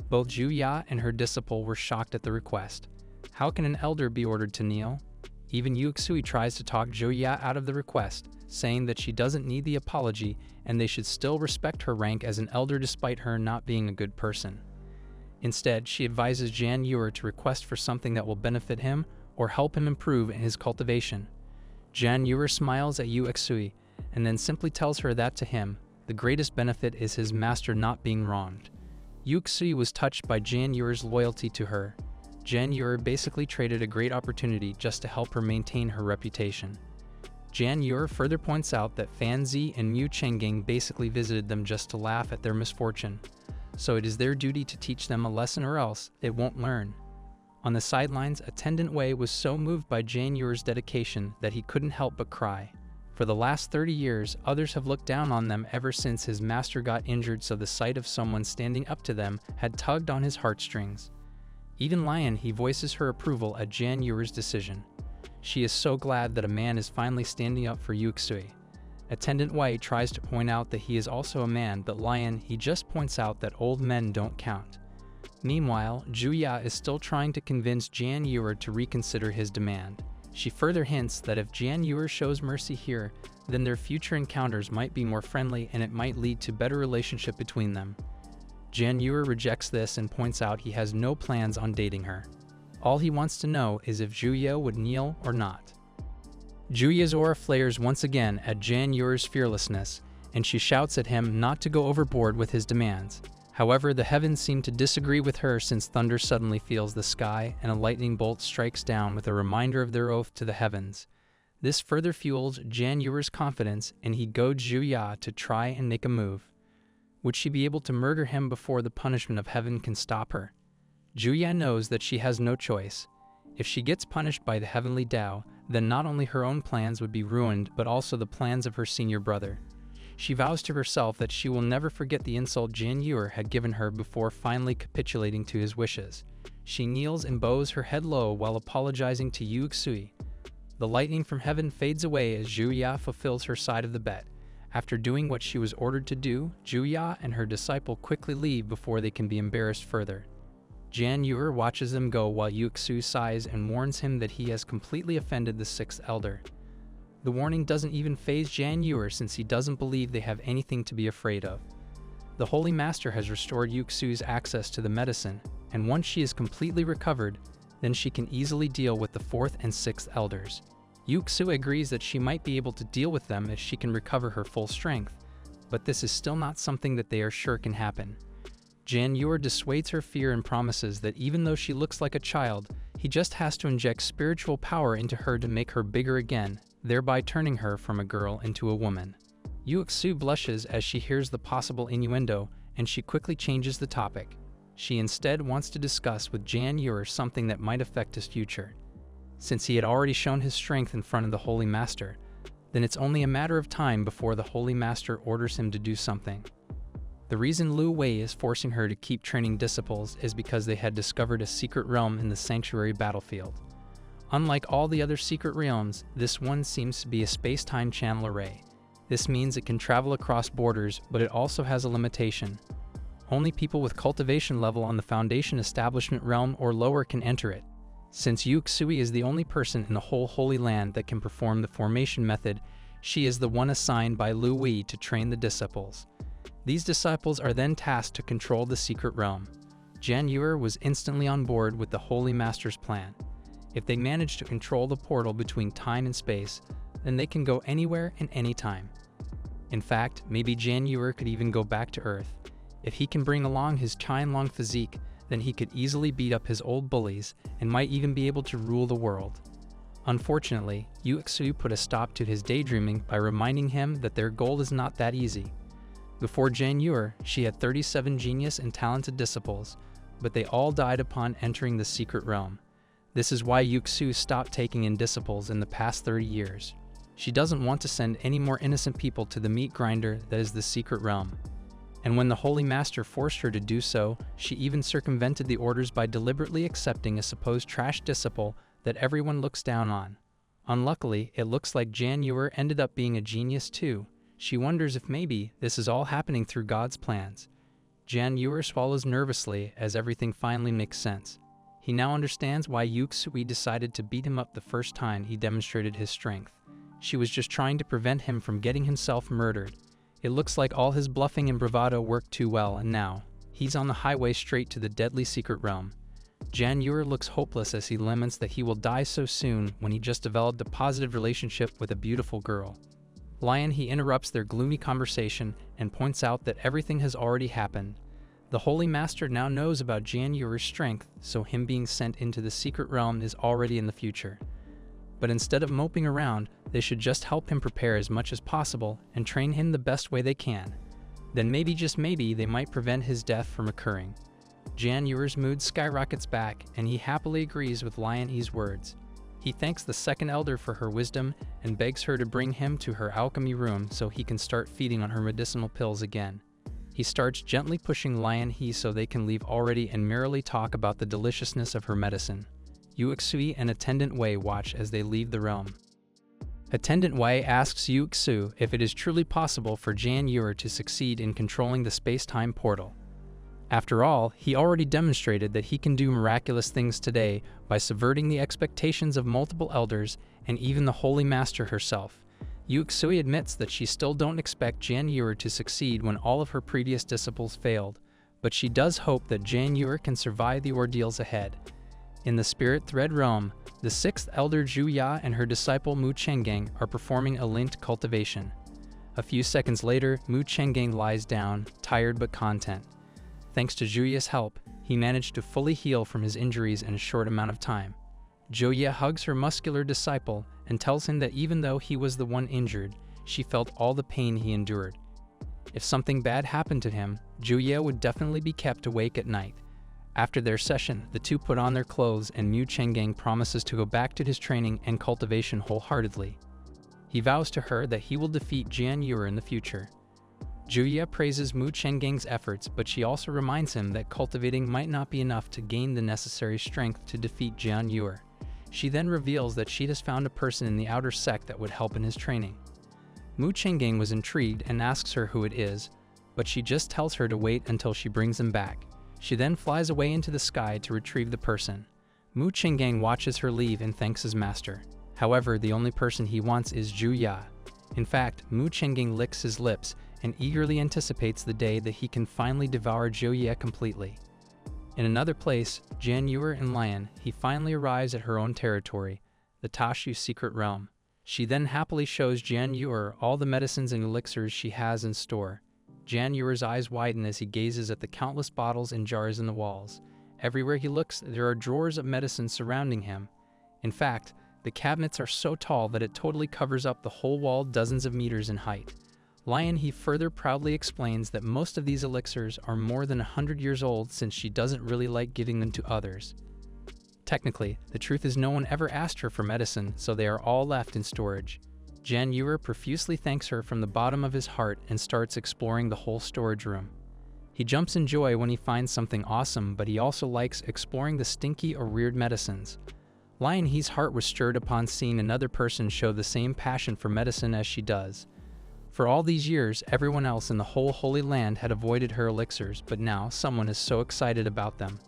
Both Ju Ya and her disciple were shocked at the request. How can an elder be ordered to kneel? Even Yu Xui tries to talk Ju Ya out of the request, saying that she doesn't need the apology and they should still respect her rank as an elder despite her not being a good person. Instead, she advises Jan Yur to request for something that will benefit him or help him improve in his cultivation. Jan Yur smiles at Yu Xui and then simply tells her that to him, the greatest benefit is his master not being wronged. Yu Xui was touched by Jan Yur's loyalty to her. Jan Yur basically traded a great opportunity just to help her maintain her reputation. Jan Yur further points out that Fan Zi and Mu Chengging basically visited them just to laugh at their misfortune, so it is their duty to teach them a lesson or else it won't learn. On the sidelines, Attendant Wei was so moved by Jan Yur's dedication that he couldn't help but cry. For the last 30 years, others have looked down on them ever since his master got injured, so the sight of someone standing up to them had tugged on his heartstrings. Even Lion he voices her approval at Jan Yur's decision. She is so glad that a man is finally standing up for Yu Xui. Attendant Wei tries to point out that he is also a man, but Lion he just points out that old men don't count. Meanwhile, Ju Ya is still trying to convince Jan Yur to reconsider his demand. She further hints that if Jan Yur shows mercy here, then their future encounters might be more friendly and it might lead to better relationship between them. Jan Yur rejects this and points out he has no plans on dating her. All he wants to know is if Ju Ya would kneel or not. Ju Ya's aura flares once again at Jan Yur's fearlessness, and she shouts at him not to go overboard with his demands. However, the heavens seem to disagree with her since thunder suddenly fills the sky and a lightning bolt strikes down with a reminder of their oath to the heavens. This further fuels Jan Yur's confidence, and he goads Ju Ya to try and make a move. Would she be able to murder him before the punishment of heaven can stop her? Ju Ya knows that she has no choice. If she gets punished by the heavenly Tao, then not only her own plans would be ruined, but also the plans of her senior brother. She vows to herself that she will never forget the insult Jan Yur had given her before finally capitulating to his wishes. She kneels and bows her head low while apologizing to Yu Xui. The lightning from heaven fades away as Ju Ya fulfills her side of the bet. After doing what she was ordered to do, Ju Ya and her disciple quickly leave before they can be embarrassed further. Jan Yur watches them go while Yu Xui sighs and warns him that he has completely offended the sixth elder. The warning doesn't even faze Jan Yur since he doesn't believe they have anything to be afraid of. The Holy Master has restored Yu Xui's access to the medicine, and once she is completely recovered, then she can easily deal with the fourth and sixth elders. Yu Xui agrees that she might be able to deal with them if she can recover her full strength, but this is still not something that they are sure can happen. Jan Yur dissuades her fear and promises that even though she looks like a child, he just has to inject spiritual power into her to make her bigger again, thereby turning her from a girl into a woman. Yu Xui blushes as she hears the possible innuendo, and she quickly changes the topic. She instead wants to discuss with Jan Yur something that might affect his future. Since he had already shown his strength in front of the Holy Master, then it's only a matter of time before the Holy Master orders him to do something. The reason Lu Wei is forcing her to keep training disciples is because they had discovered a secret realm in the sanctuary battlefield. Unlike all the other secret realms, this one seems to be a space-time channel array. This means it can travel across borders, but it also has a limitation. Only people with cultivation level on the Foundation Establishment realm or lower can enter it. Since Yu Xui is the only person in the whole Holy Land that can perform the formation method, she is the one assigned by Lu Wei to train the disciples. These disciples are then tasked to control the secret realm. Jan Yur was instantly on board with the Holy Master's plan. If they manage to control the portal between time and space, then they can go anywhere and anytime. In fact, maybe Jan Yur could even go back to Earth. If he can bring along his Qianlong physique, then he could easily beat up his old bullies and might even be able to rule the world. Unfortunately, Yu Xui put a stop to his daydreaming by reminding him that their goal is not that easy. Before Jan Yur, she had 37 genius and talented disciples, but they all died upon entering the secret realm. This is why Yu Xui stopped taking in disciples in the past 30 years. She doesn't want to send any more innocent people to the meat grinder that is the secret realm. And when the Holy Master forced her to do so, she even circumvented the orders by deliberately accepting a supposed trash disciple that everyone looks down on. Unluckily, it looks like Jan Ewer ended up being a genius too. She wonders if maybe this is all happening through God's plans. Jan Ewer swallows nervously as everything finally makes sense. He now understands why Yuksui decided to beat him up the first time he demonstrated his strength. She was just trying to prevent him from getting himself murdered. It looks like all his bluffing and bravado worked too well, and now he's on the highway straight to the deadly secret realm. Jan Ewer looks hopeless as he laments that he will die so soon when he just developed a positive relationship with a beautiful girl. Lion he interrupts their gloomy conversation and points out that everything has already happened. The Holy Master now knows about Jan Ewer's strength, so him being sent into the secret realm is already in the future. But instead of moping around, they should just help him prepare as much as possible and train him the best way they can. Then maybe, just maybe, they might prevent his death from occurring. Jan Ewer's mood skyrockets back, and he happily agrees with Lion E's words. He thanks the second elder for her wisdom and begs her to bring him to her alchemy room so he can start feeding on her medicinal pills again. He starts gently pushing Lion He so they can leave already and merrily talk about the deliciousness of her medicine. Yuksui and Attendant Wei watch as they leave the realm. Attendant Wei asks Yuksui if it is truly possible for Jan Ewer to succeed in controlling the space-time portal. After all, he already demonstrated that he can do miraculous things today by subverting the expectations of multiple elders and even the Holy Master herself. Yuksui admits that she still don't expect Jan Ewer to succeed when all of her previous disciples failed, but she does hope that Jan Ewer can survive the ordeals ahead. In the Spirit Thread realm, the 6th Elder Zhuya and her disciple Mu Chenggang are performing a linked cultivation. A few seconds later, Mu Chenggang lies down, tired but content. Thanks to Zhuya's help, he managed to fully heal from his injuries in a short amount of time. Zhuya hugs her muscular disciple and tells him that even though he was the one injured, she felt all the pain he endured. If something bad happened to him, Zhuya would definitely be kept awake at night. After their session, the two put on their clothes and Mu Chenggang promises to go back to his training and cultivation wholeheartedly. He vows to her that he will defeat Jan Ewer in the future. Zhuya praises Mu Chenggang's efforts, but she also reminds him that cultivating might not be enough to gain the necessary strength to defeat Jan Ewer. She then reveals that she has found a person in the outer sect that would help in his training. Mu Chenggang was intrigued and asks her who it is, but she just tells her to wait until she brings him back. She then flies away into the sky to retrieve the person. Mu Chenggang watches her leave and thanks his master. However, the only person he wants is Zhuya. In fact, Mu Chenggang licks his lips and eagerly anticipates the day that he can finally devour Zhuya completely. In another place, Jan Ewer and Lion He finally arrives at her own territory, the Tashu secret realm. She then happily shows Jan Ewer all the medicines and elixirs she has in store. Jan Ewer's eyes widen as he gazes at the countless bottles and jars in the walls. Everywhere he looks, there are drawers of medicine surrounding him. In fact, the cabinets are so tall that it totally covers up the whole wall dozens of meters in height. Lion He further proudly explains that most of these elixirs are more than 100 years old since she doesn't really like giving them to others. Technically, the truth is no one ever asked her for medicine, so they are all left in storage. Jan Ewer profusely thanks her from the bottom of his heart and starts exploring the whole storage room. He jumps in joy when he finds something awesome, but he also likes exploring the stinky or weird medicines. Lion He's heart was stirred upon seeing another person show the same passion for medicine as she does. For all these years, everyone else in the whole Holy Land had avoided her elixirs, but now someone is so excited about them.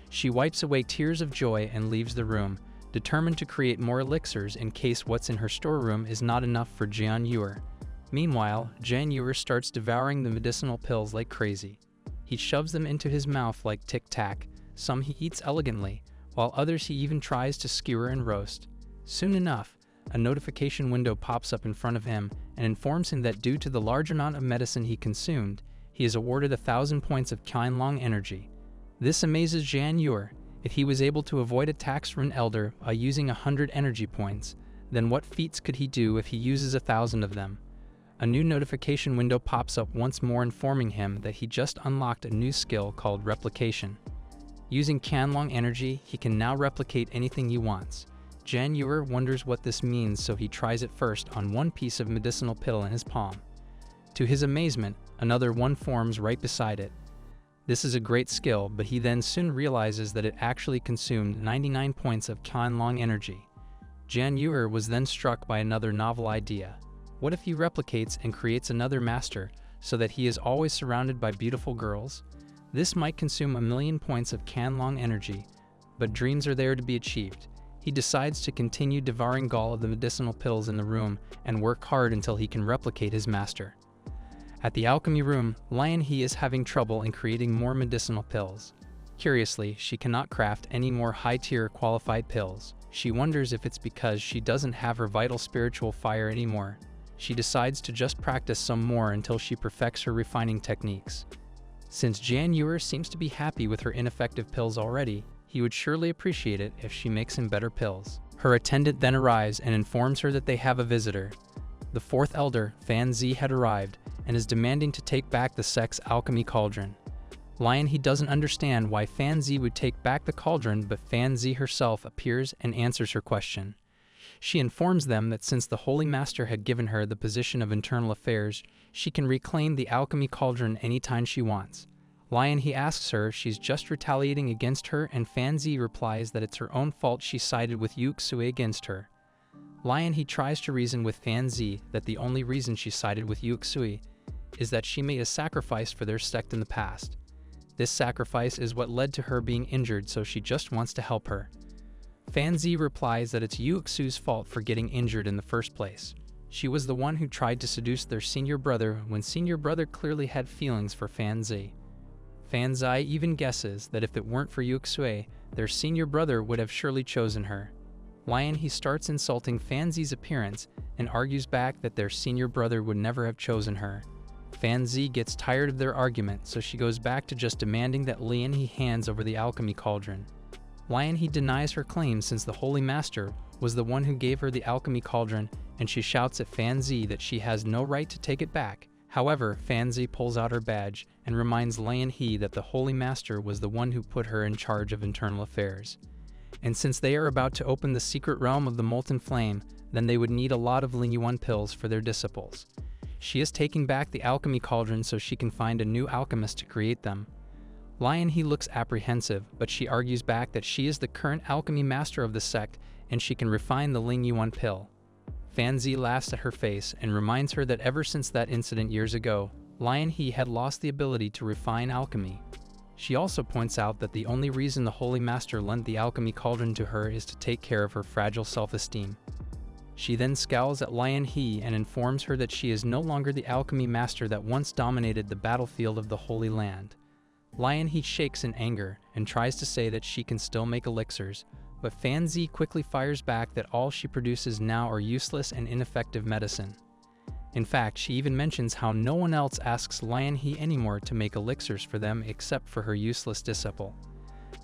She wipes away tears of joy and leaves the room, determined to create more elixirs in case what's in her storeroom is not enough for Jan Ewer. Meanwhile, Jan Ewer starts devouring the medicinal pills like crazy. He shoves them into his mouth like tic-tac. Some he eats elegantly, while others he even tries to skewer and roast. Soon enough, a notification window pops up in front of him and informs him that due to the large amount of medicine he consumed, he is awarded 1,000 points of Qianlong energy. This amazes Jan Ewer. If he was able to avoid attacks from an elder by using 100 energy points, then what feats could he do if he uses 1,000 of them? A new notification window pops up once more informing him that he just unlocked a new skill called replication. Using Qianlong energy, he can now replicate anything he wants. Jan Ewer wonders what this means, so he tries it first on one piece of medicinal pill in his palm. To his amazement, Another one forms right beside it. This is a great skill, but he then soon realizes that it actually consumed 99 points of Qianlong energy. Jian Yuer was then struck by another novel idea. What if he replicates and creates another master so that he is always surrounded by beautiful girls? This might consume 1,000,000 points of Qianlong energy, but dreams are there to be achieved. He decides to continue devouring all of the medicinal pills in the room and work hard until he can replicate his master. At the alchemy room, Lian He is having trouble in creating more medicinal pills. Curiously, she cannot craft any more high-tier qualified pills. She wonders if it's because she doesn't have her vital spiritual fire anymore. She decides to just practice some more until she perfects her refining techniques. Since Jian Yuer seems to be happy with her ineffective pills already, he would surely appreciate it if she makes him better pills. Her attendant then arrives and informs her that they have a visitor. The fourth elder, Fan Zi, had arrived and is demanding to take back the sect's alchemy cauldron. Lian He doesn't understand why Fan Zi would take back the cauldron, but Fan Zi herself appears and answers her question. She informs them that since the Holy Master had given her the position of internal affairs, she can reclaim the alchemy cauldron anytime she wants. Lian He asks her if she's just retaliating against her, and Fan Zi replies that it's her own fault she sided with Yu Xue against her. Lian He tries to reason with Fan Zi that the only reason she sided with Yu Xue is that she made a sacrifice for their sect in the past. This sacrifice is what led to her being injured, so she just wants to help her. Fan Zi replies that it's Yu Xue's fault for getting injured in the first place. She was the one who tried to seduce their senior brother when senior brother clearly had feelings for Fan Zi. Fan Zi even guesses that if it weren't for Yu Xue, their senior brother would have surely chosen her. Lian He starts insulting Fan Zi's appearance and argues back that their senior brother would never have chosen her. Fan Zi gets tired of their argument, so she goes back to just demanding that Lian He hands over the alchemy cauldron. Lian He denies her claim since the Holy Master was the one who gave her the alchemy cauldron, and she shouts at Fan Zi that she has no right to take it back. However, Fan Zi pulls out her badge and reminds Lian He that the Holy Master was the one who put her in charge of internal affairs. And since they are about to open the secret realm of the Molten Flame, then they would need a lot of Lingyuan pills for their disciples. She is taking back the alchemy cauldron so she can find a new alchemist to create them. Lian He looks apprehensive, but she argues back that she is the current alchemy master of the sect and she can refine the Lingyuan pill. Fan Zi laughs at her face and reminds her that ever since that incident years ago, Lian He had lost the ability to refine alchemy. She also points out that the only reason the Holy Master lent the alchemy cauldron to her is to take care of her fragile self-esteem. She then scowls at Lian He and informs her that she is no longer the alchemy master that once dominated the battlefield of the Holy Land. Lian He shakes in anger and tries to say that she can still make elixirs, but Fan Zi quickly fires back that all she produces now are useless and ineffective medicine. In fact, she even mentions how no one else asks Lian He anymore to make elixirs for them except for her useless disciple.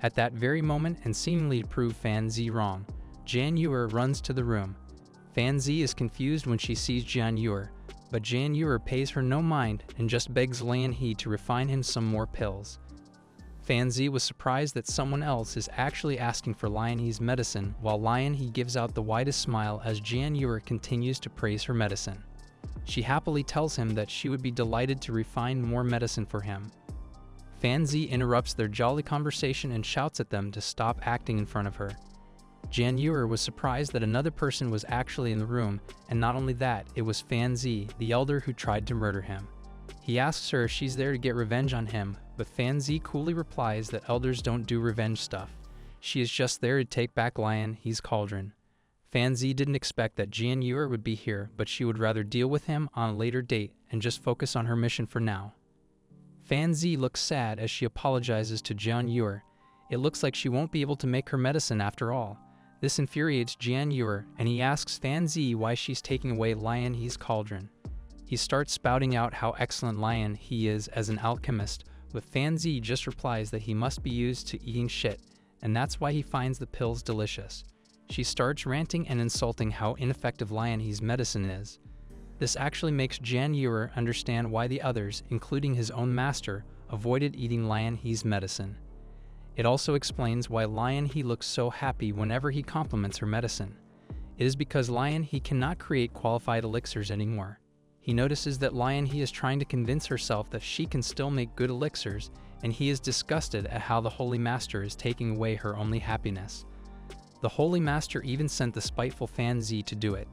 At that very moment, and seemingly to prove Fan Zi wrong, Jian Yuer runs to the room. Fan Zi is confused when she sees Jian Yuer, but Jian Yuer pays her no mind and just begs Lian He to refine him some more pills. Fan Zi was surprised that someone else is actually asking for Lian He's medicine, while Lian He gives out the widest smile as Jian Yuer continues to praise her medicine. She happily tells him that she would be delighted to refine more medicine for him. Fan Zi interrupts their jolly conversation and shouts at them to stop acting in front of her. Jian Yuer was surprised that another person was actually in the room, and not only that, it was Fan Zi, the elder who tried to murder him. He asks her if she's there to get revenge on him, but Fan Zi coolly replies that elders don't do revenge stuff. She is just there to take back Lian He's cauldron. Fan Zi didn't expect that Jian Yuer would be here, but she would rather deal with him on a later date and just focus on her mission for now. Fan Zi looks sad as she apologizes to Jian Yuer. It looks like she won't be able to make her medicine after all. This infuriates Jian Yuer, and he asks Fan Zi why she's taking away Lian He's cauldron. He starts spouting out how excellent Lian He is as an alchemist, but Fan Zi just replies that he must be used to eating shit, and that's why he finds the pills delicious. She starts ranting and insulting how ineffective Lian He's medicine is. This actually makes Jian Yuer understand why the others, including his own master, avoided eating Lian He's medicine. It also explains why Lian He looks so happy whenever he compliments her medicine. It is because Lian He cannot create qualified elixirs anymore. He notices that Lion He is trying to convince herself that she can still make good elixirs, and he is disgusted at how the Holy Master is taking away her only happiness. The Holy Master even sent the spiteful Fan Zi to do it.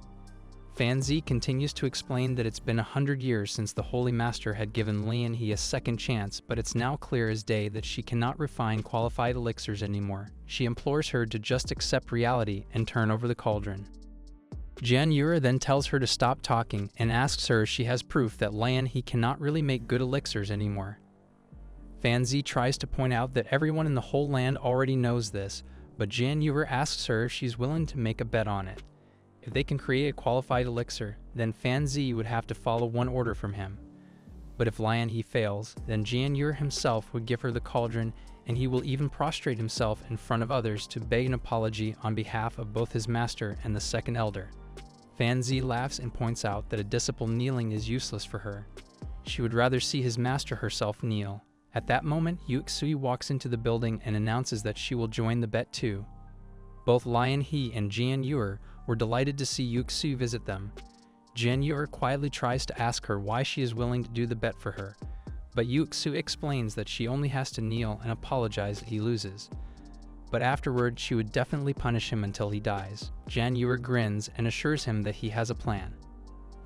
Fan Zi continues to explain that it's been 100 years since the Holy Master had given Lian He a second chance, but it's now clear as day that she cannot refine qualified elixirs anymore. She implores her to just accept reality and turn over the cauldron. Jian Yue then tells her to stop talking and asks her if she has proof that Lian He cannot really make good elixirs anymore. Fan Zi tries to point out that everyone in the whole land already knows this, but Jian Yue asks her if she's willing to make a bet on it. If they can create a qualified elixir, then Fan Zi would have to follow one order from him. But if Lian He fails, then Jian Yue himself would give her the cauldron, and he will even prostrate himself in front of others to beg an apology on behalf of both his master and the second elder. Fan Zi laughs and points out that a disciple kneeling is useless for her. She would rather see his master herself kneel. At that moment, Yuxi walks into the building and announces that she will join the bet too. Both Lian He and Jian Yue were delighted to see Yuxi visit them. Jian Yue quietly tries to ask her why she is willing to do the bet for her, but Yuxi explains that she only has to kneel and apologize if he loses. But afterward, she would definitely punish him until he dies. Jian Yue grins and assures him that he has a plan.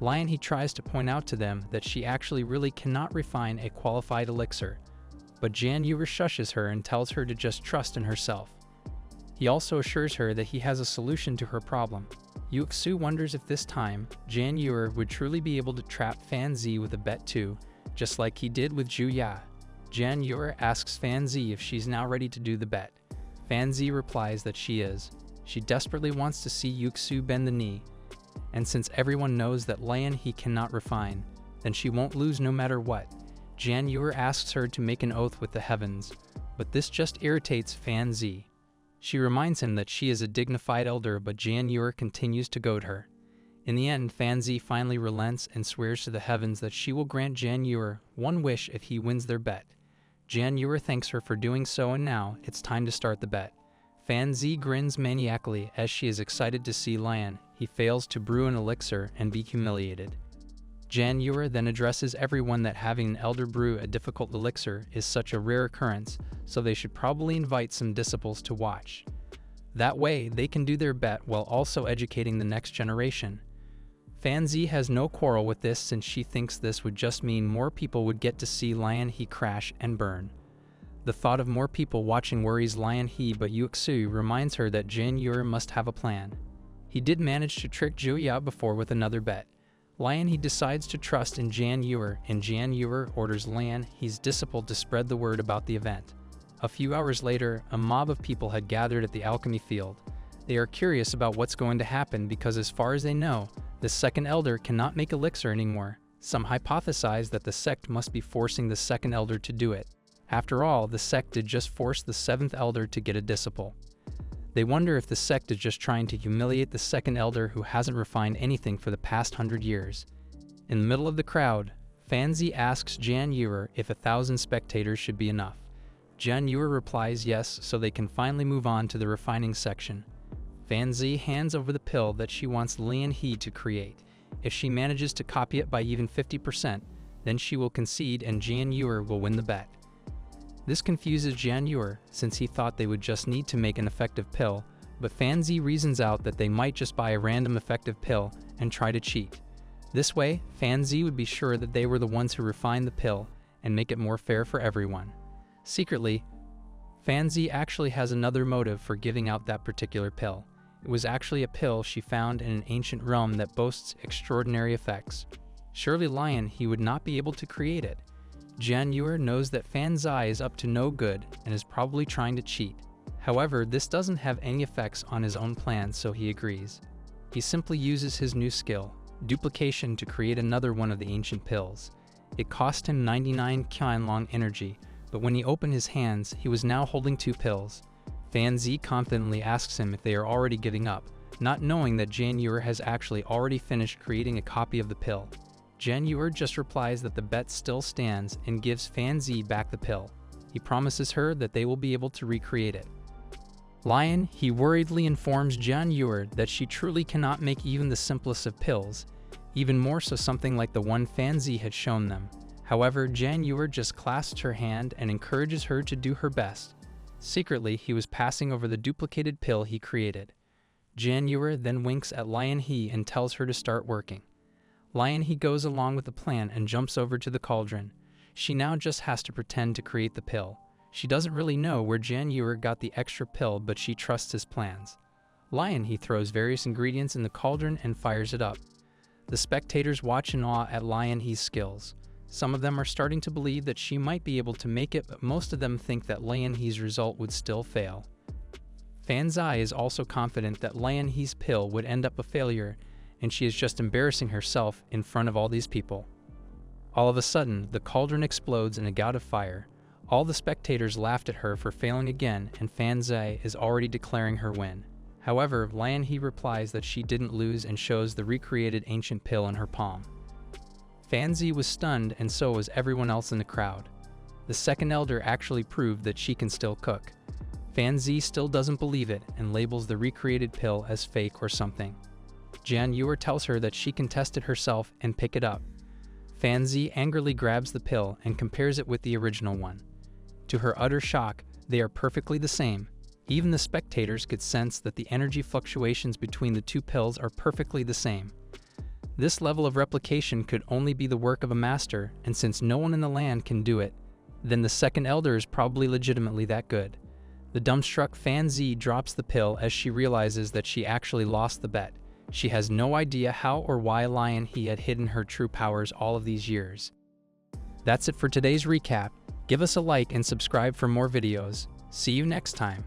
Lian He tries to point out to them that she actually really cannot refine a qualified elixir, but Jian Yue shushes her and tells her to just trust in herself. He also assures her that he has a solution to her problem. Yuxi wonders if this time, Jian Yue would truly be able to trap Fan Zi with a bet too, just like he did with Zhu Ya. Jian Yue asks Fan Zi if she's now ready to do the bet. Fan Zi replies that she is. She desperately wants to see Yuxi bend the knee, and since everyone knows that Lian He cannot refine, then she won't lose no matter what. Jian Yue asks her to make an oath with the heavens, but this just irritates Fan Zi. She reminds him that she is a dignified elder, but Jian Yue continues to goad her. In the end, Fan Zi finally relents and swears to the heavens that she will grant Jian Yue one wish if he wins their bet. Jian Yue thanks her for doing so, and now it's time to start the bet. Fan Zi grins maniacally as she is excited to see Lian. He fails to brew an elixir and be humiliated. Jian Yue then addresses everyone that having an elder brew a difficult elixir is such a rare occurrence, so they should probably invite some disciples to watch. That way, they can do their bet while also educating the next generation. Fan Zi has no quarrel with this, since she thinks this would just mean more people would get to see Lian He crash and burn. The thought of more people watching worries Lian He, but Yuxi reminds her that Jian Yue must have a plan. He did manage to trick Zhu Ya before with another bet. Lian He decides to trust in Jian Yue, and Jian Yue orders Lian He's disciple to spread the word about the event. A few hours later, a mob of people had gathered at the alchemy field. They are curious about what's going to happen because, as far as they know, the second elder cannot make elixir anymore. Some hypothesize that the sect must be forcing the second elder to do it. After all, the sect did just force the seventh elder to get a disciple. They wonder if the sect is just trying to humiliate the second elder who hasn't refined anything for the past 100 years. In the middle of the crowd, Fan Zi asks Jian Yue if 1,000 spectators should be enough. Jian Yue replies yes, so they can finally move on to the refining section. Fan Zi hands over the pill that she wants Lian He to create. If she manages to copy it by even 50%, then she will concede and Jian Yue will win the bet. This confuses Jian Yue, since he thought they would just need to make an effective pill, but Fan Zi reasons out that they might just buy a random effective pill and try to cheat. This way, Fan Zi would be sure that they were the ones who refined the pill and make it more fair for everyone. Secretly, Fan Zi actually has another motive for giving out that particular pill. It was actually a pill she found in an ancient realm that boasts extraordinary effects. Surely Lian He would not be able to create it. Jian Yue knows that Fan Zi is up to no good and is probably trying to cheat. However, this doesn't have any effects on his own plans, so he agrees. He simply uses his new skill, duplication, to create another one of the ancient pills. It cost him 99 Qianlong energy, but when he opened his hands, he was now holding 2 pills. Fan Zi confidently asks him if they are already giving up, not knowing that Jian Yue has actually already finished creating a copy of the pill. Jian Yue just replies that the bet still stands and gives Fan Zi back the pill. He promises her that they will be able to recreate it. Lian He worriedly informs Jian Yue that she truly cannot make even the simplest of pills. even more so something like the one Fan Z had shown them. However, Jan Yuer just clasps her hand and encourages her to do her best. Secretly, he was passing over the duplicated pill he created. Jan Yuer then winks at Lion He and tells her to start working. Lion He goes along with the plan and jumps over to the cauldron. She now just has to pretend to create the pill. She doesn't really know where Jan Yuer got the extra pill, but she trusts his plans. Lion He throws various ingredients in the cauldron and fires it up. The spectators watch in awe at Lion He's skills. Some of them are starting to believe that she might be able to make it, but most of them think that Lion He's result would still fail. Fan Zai is also confident that Lion He's pill would end up a failure, and she is just embarrassing herself in front of all these people. All of a sudden, the cauldron explodes in a gout of fire. All the spectators laughed at her for failing again, and Fan Zai is already declaring her win. However, Lion He replies that she didn't lose and shows the recreated ancient pill in her palm. Fan Z was stunned, and so was everyone else in the crowd. The second elder actually proved that she can still cook. Fan Z still doesn't believe it and labels the recreated pill as fake or something. Jan Yuer tells her that she can test it herself and pick it up. Fan Z angrily grabs the pill and compares it with the original one. To her utter shock, they are perfectly the same. Even the spectators could sense that the energy fluctuations between the two pills are perfectly the same. This level of replication could only be the work of a master, and since no one in the land can do it, then the second elder is probably legitimately that good. The dumbstruck Fan Z drops the pill as she realizes that she actually lost the bet. She has no idea how or why Lion He had hidden her true powers all of these years. That's it for today's recap. Give us a like and subscribe for more videos. See you next time.